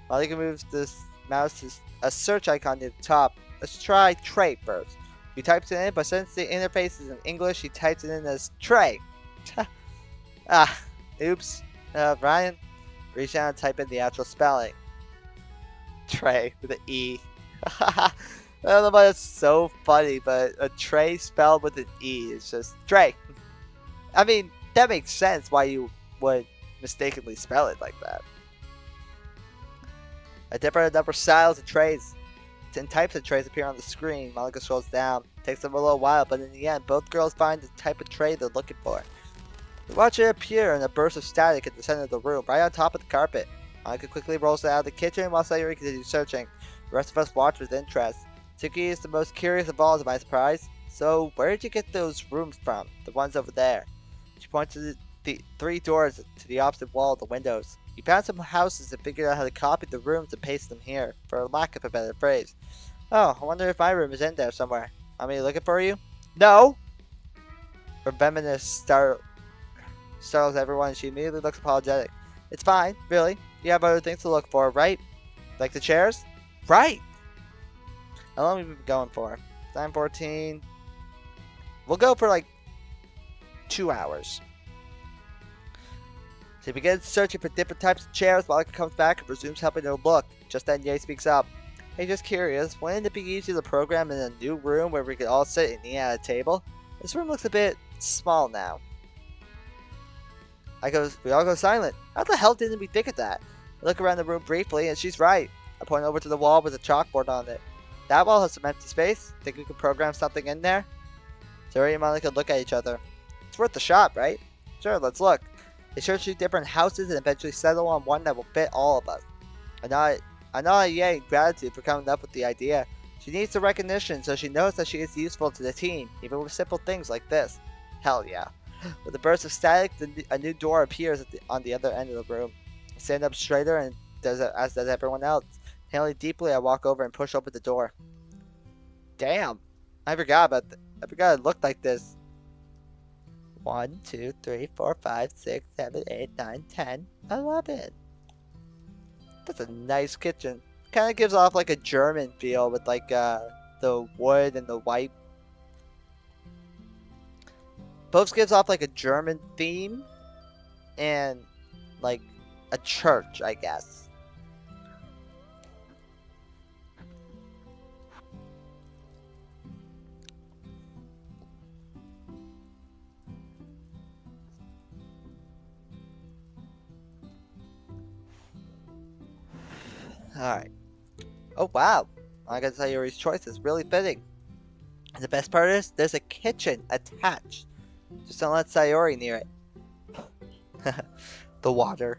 Monica moves this mouse to a search icon near the top. Let's try tray first. She types it in, but since the interface is in English, she types it in as tray. Oops. Ryan, reach out and type in the actual spelling. Tray with an E. I don't know why that's so funny, but a tray spelled with an E is just tray. I mean, that makes sense why you would mistakenly spell it like that. A different number of styles of trays and types of trays appear on the screen. Monica scrolls down. It takes them a little while, but in the end, both girls find the type of tray they're looking for. We watch it appear in a burst of static at the center of the room, right on top of the carpet. Monica quickly rolls it out of the kitchen while Sayori continues searching. The rest of us watch with interest. Suki is the most curious of all, to my surprise. So, where did you get those rooms from? The ones over there. She points to the 3 doors to the opposite wall of the windows. You found some houses and figured out how to copy the rooms and paste them here, for lack of a better phrase. Oh, I wonder if my room is in there somewhere. Want me looking for you? No! Her venomous startles everyone and she immediately looks apologetic. It's fine, really. You have other things to look for, right? Like the chairs? Right! How long have we been going for? 9:14. We'll go for like 2 hours. She begins searching for different types of chairs. Monica comes back and resumes helping her look. Just then, Ye speaks up. Hey, just curious, wouldn't it be easier to program in a new room where we could all sit and eat at a table? This room looks a bit small now. We all go silent. How the hell didn't we think of that? I look around the room briefly, and she's right. I point over to the wall with a chalkboard on it. That wall has some empty space. Think we could program something in there? Sayori and Monica look at each other. It's worth a shot, right? Sure, let's look. They search through different houses and eventually settle on one that will fit all of us. I nod Ye in gratitude for coming up with the idea. She needs the recognition, so she knows that she is useful to the team, even with simple things like this. Hell yeah. With a burst of static, a new door appears on the other end of the room. I stand up straighter and as does everyone else. Inhaling deeply, I walk over and push open the door. Damn! I forgot it looked like this. 1, 2, 3, 4, 5, 6, 7, 8, 9, 10, 11. That's a nice kitchen. Kind of gives off like a German feel with like the wood and the white. Both gives off like a German theme and like a church, I guess. Alright. Oh wow. I gotta tell you, Yuri's choice is really fitting. And the best part is, there's a kitchen attached. Just don't let Sayori near it. The water.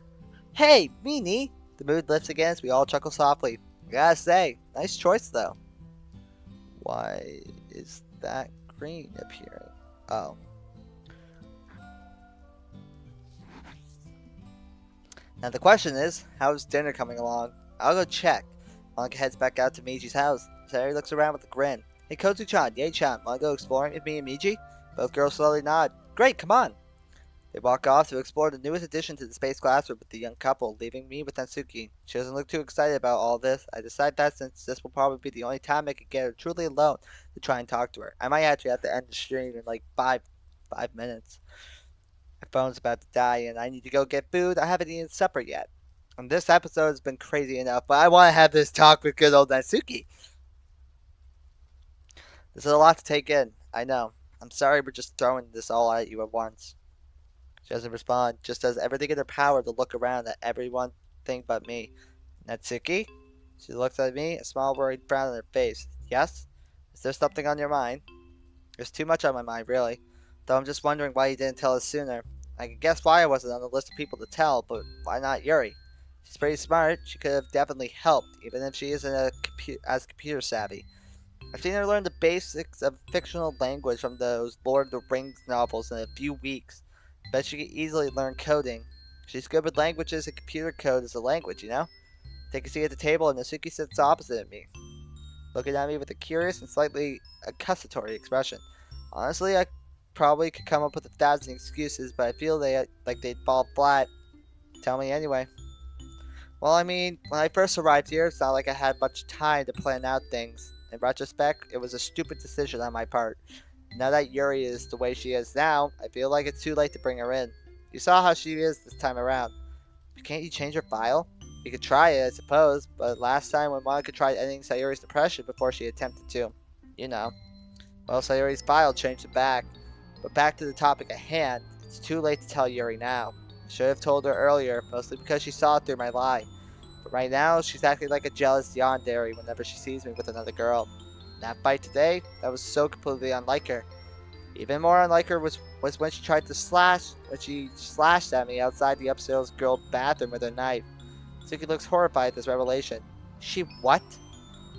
Hey, Meanie! The mood lifts again as we all chuckle softly. I gotta say, nice choice though. Why is that green appearing? Oh. Now the question is, how's dinner coming along? I'll go check. Monica heads back out to Miji's house. Sayori looks around with a grin. Hey Kozu-chan, Yae-chan, wanna go exploring with me and Miji? Both girls slowly nod. Great, come on! They walk off to explore the newest addition to the space classroom with the young couple, leaving me with Natsuki. She doesn't look too excited about all this. I decide that since this will probably be the only time I can get her truly alone to try and talk to her. I might actually have to end the stream in like five minutes. My phone's about to die and I need to go get food. I haven't eaten supper yet. And this episode has been crazy enough, but I want to have this talk with good old Natsuki. This is a lot to take in. I know. I'm sorry we're just throwing this all at you at once. She doesn't respond, just does everything in her power to look around at everyone thing but me. Natsuki? She looks at me, a small worried frown on her face. Yes? Is there something on your mind? There's too much on my mind, really. Though I'm just wondering why you didn't tell us sooner. I can guess why I wasn't on the list of people to tell, but why not Yuri? She's pretty smart. She could have definitely helped, even if she isn't as computer savvy. I've seen her learn the basics of fictional language from those Lord of the Rings novels in a few weeks. Bet she could easily learn coding. She's good with languages and computer code is a language, you know? Take a seat at the table and Natsuki sits opposite of me, looking at me with a curious and slightly accusatory expression. Honestly, I probably could come up with 1,000 excuses, but I feel like they'd fall flat. Tell me anyway. Well, I mean, when I first arrived here, it's not like I had much time to plan out things. In retrospect, it was a stupid decision on my part. Now that Yuri is the way she is now, I feel like it's too late to bring her in. You saw how she is this time around. Can't you change her file? You could try it, I suppose, but last time when Monica tried ending Sayuri's depression before she attempted to. You know. Well, Sayuri's file changed it back. But back to the topic at hand, it's too late to tell Yuri now. I should have told her earlier, mostly because she saw through my lie. But right now, she's acting like a jealous yandere whenever she sees me with another girl. And that fight today, that was so completely unlike her. Even more unlike her was when she slashed at me outside the upstairs girl bathroom with her knife. Suki looks horrified at this revelation. She what?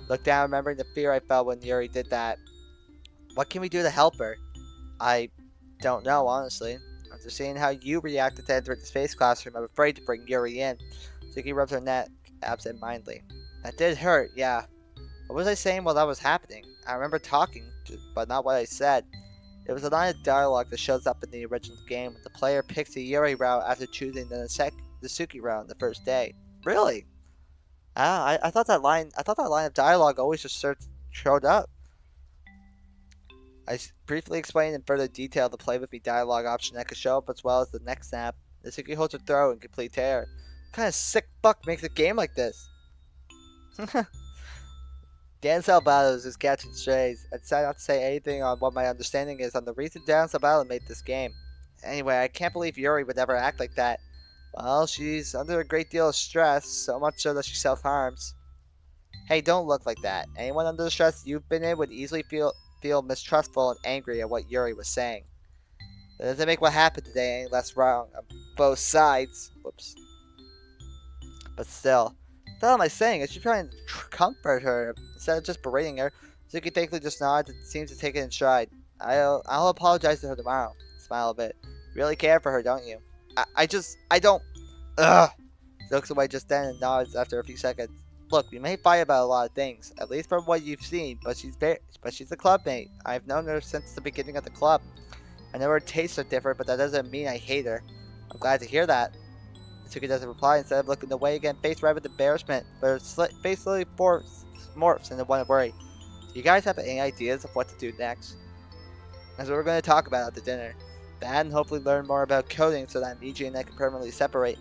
Looked down, remembering the fear I felt when Yuri did that. What can we do to help her? I don't know, honestly. After seeing how you reacted to entering the space classroom, I'm afraid to bring Yuri in. Suki rubs her neck absent-mindedly. That did hurt, yeah. What was I saying while that was happening? I remember talking, but not what I said. It was a line of dialogue that shows up in the original game when the player picks the Yuri route after choosing the Suki route the first day. Really? I thought that line of dialogue always just showed up. I briefly explained in further detail the play with me dialogue option that could show up as well as the next snap. Natsuki holds her throat in complete terror. What kind of sick fuck makes a game like this? Dan Salvato is just catching strays. I decided not to say anything on what my understanding is on the reason Dan Salvato made this game. Anyway, I can't believe Yuri would ever act like that. Well, she's under a great deal of stress, so much so that she self-harms. Hey, don't look like that. Anyone under the stress you've been in would easily feel mistrustful and angry at what Yuri was saying. That doesn't make what happened today any less wrong on both sides. Whoops. But still, what the hell am I saying? I should try and comfort her instead of just berating her. Suki thankfully just nods and seems to take it in stride. I'll apologize to her tomorrow. Smile a bit. You really care for her, don't you? I don't. Ugh. She looks away just then and nods after a few seconds. Look, we may fight about a lot of things, at least from what you've seen, but she's a clubmate. I've known her since the beginning of the club. I know her tastes are different, but that doesn't mean I hate her. I'm glad to hear that. Mitsuki doesn't reply. Instead of looking away again, face red with embarrassment, but her face slowly morphs into one of worry. Do you guys have any ideas of what to do next? That's what we're going to talk about at the dinner. That and hopefully learn more about coding so that Miji and I can permanently separate.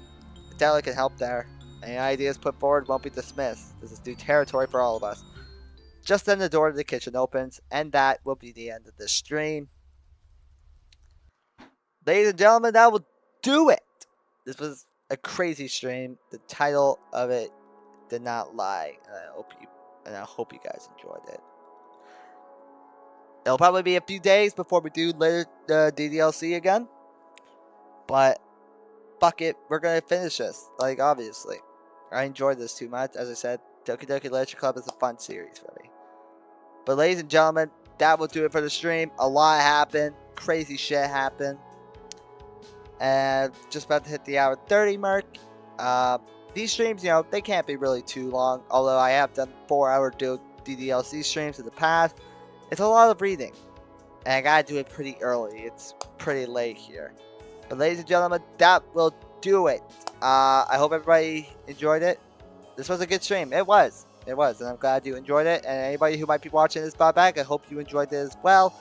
Adela can help there. Any ideas put forward won't be dismissed. This is new territory for all of us. Just then the door to the kitchen opens, and that will be the end of this stream. Ladies and gentlemen, that will do it. This was a crazy stream. The title of it did not lie, and I hope you guys enjoyed it. It'll probably be a few days before we do later the DDLC again, but fuck it, we're gonna finish this. Like, obviously, I enjoyed this too much. As I said, Doki Doki Literature Club is a fun series for me. But ladies and gentlemen, that will do it for the stream. A lot happened, crazy shit happened, and just about to hit the hour 30 mark. These streams, they can't be really too long. Although I have done 4-hour DDLC streams in the past. It's a lot of reading, and I gotta do it pretty early. It's pretty late here. But ladies and gentlemen, that will do it. I hope everybody enjoyed it. This was a good stream. It was. It was, and I'm glad you enjoyed it. And anybody who might be watching this back, I hope you enjoyed it as well.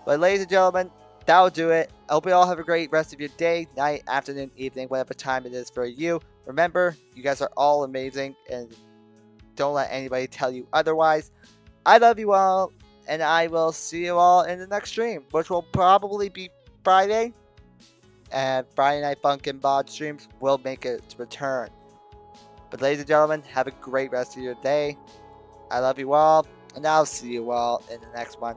But ladies and gentlemen, that'll do it. I hope you all have a great rest of your day, night, afternoon, evening, whatever time it is for you. Remember, you guys are all amazing, and don't let anybody tell you otherwise. I love you all, and I will see you all in the next stream, which will probably be Friday. And Friday Night Funk and Bod streams will make its return. But ladies and gentlemen, have a great rest of your day. I love you all, and I'll see you all in the next one.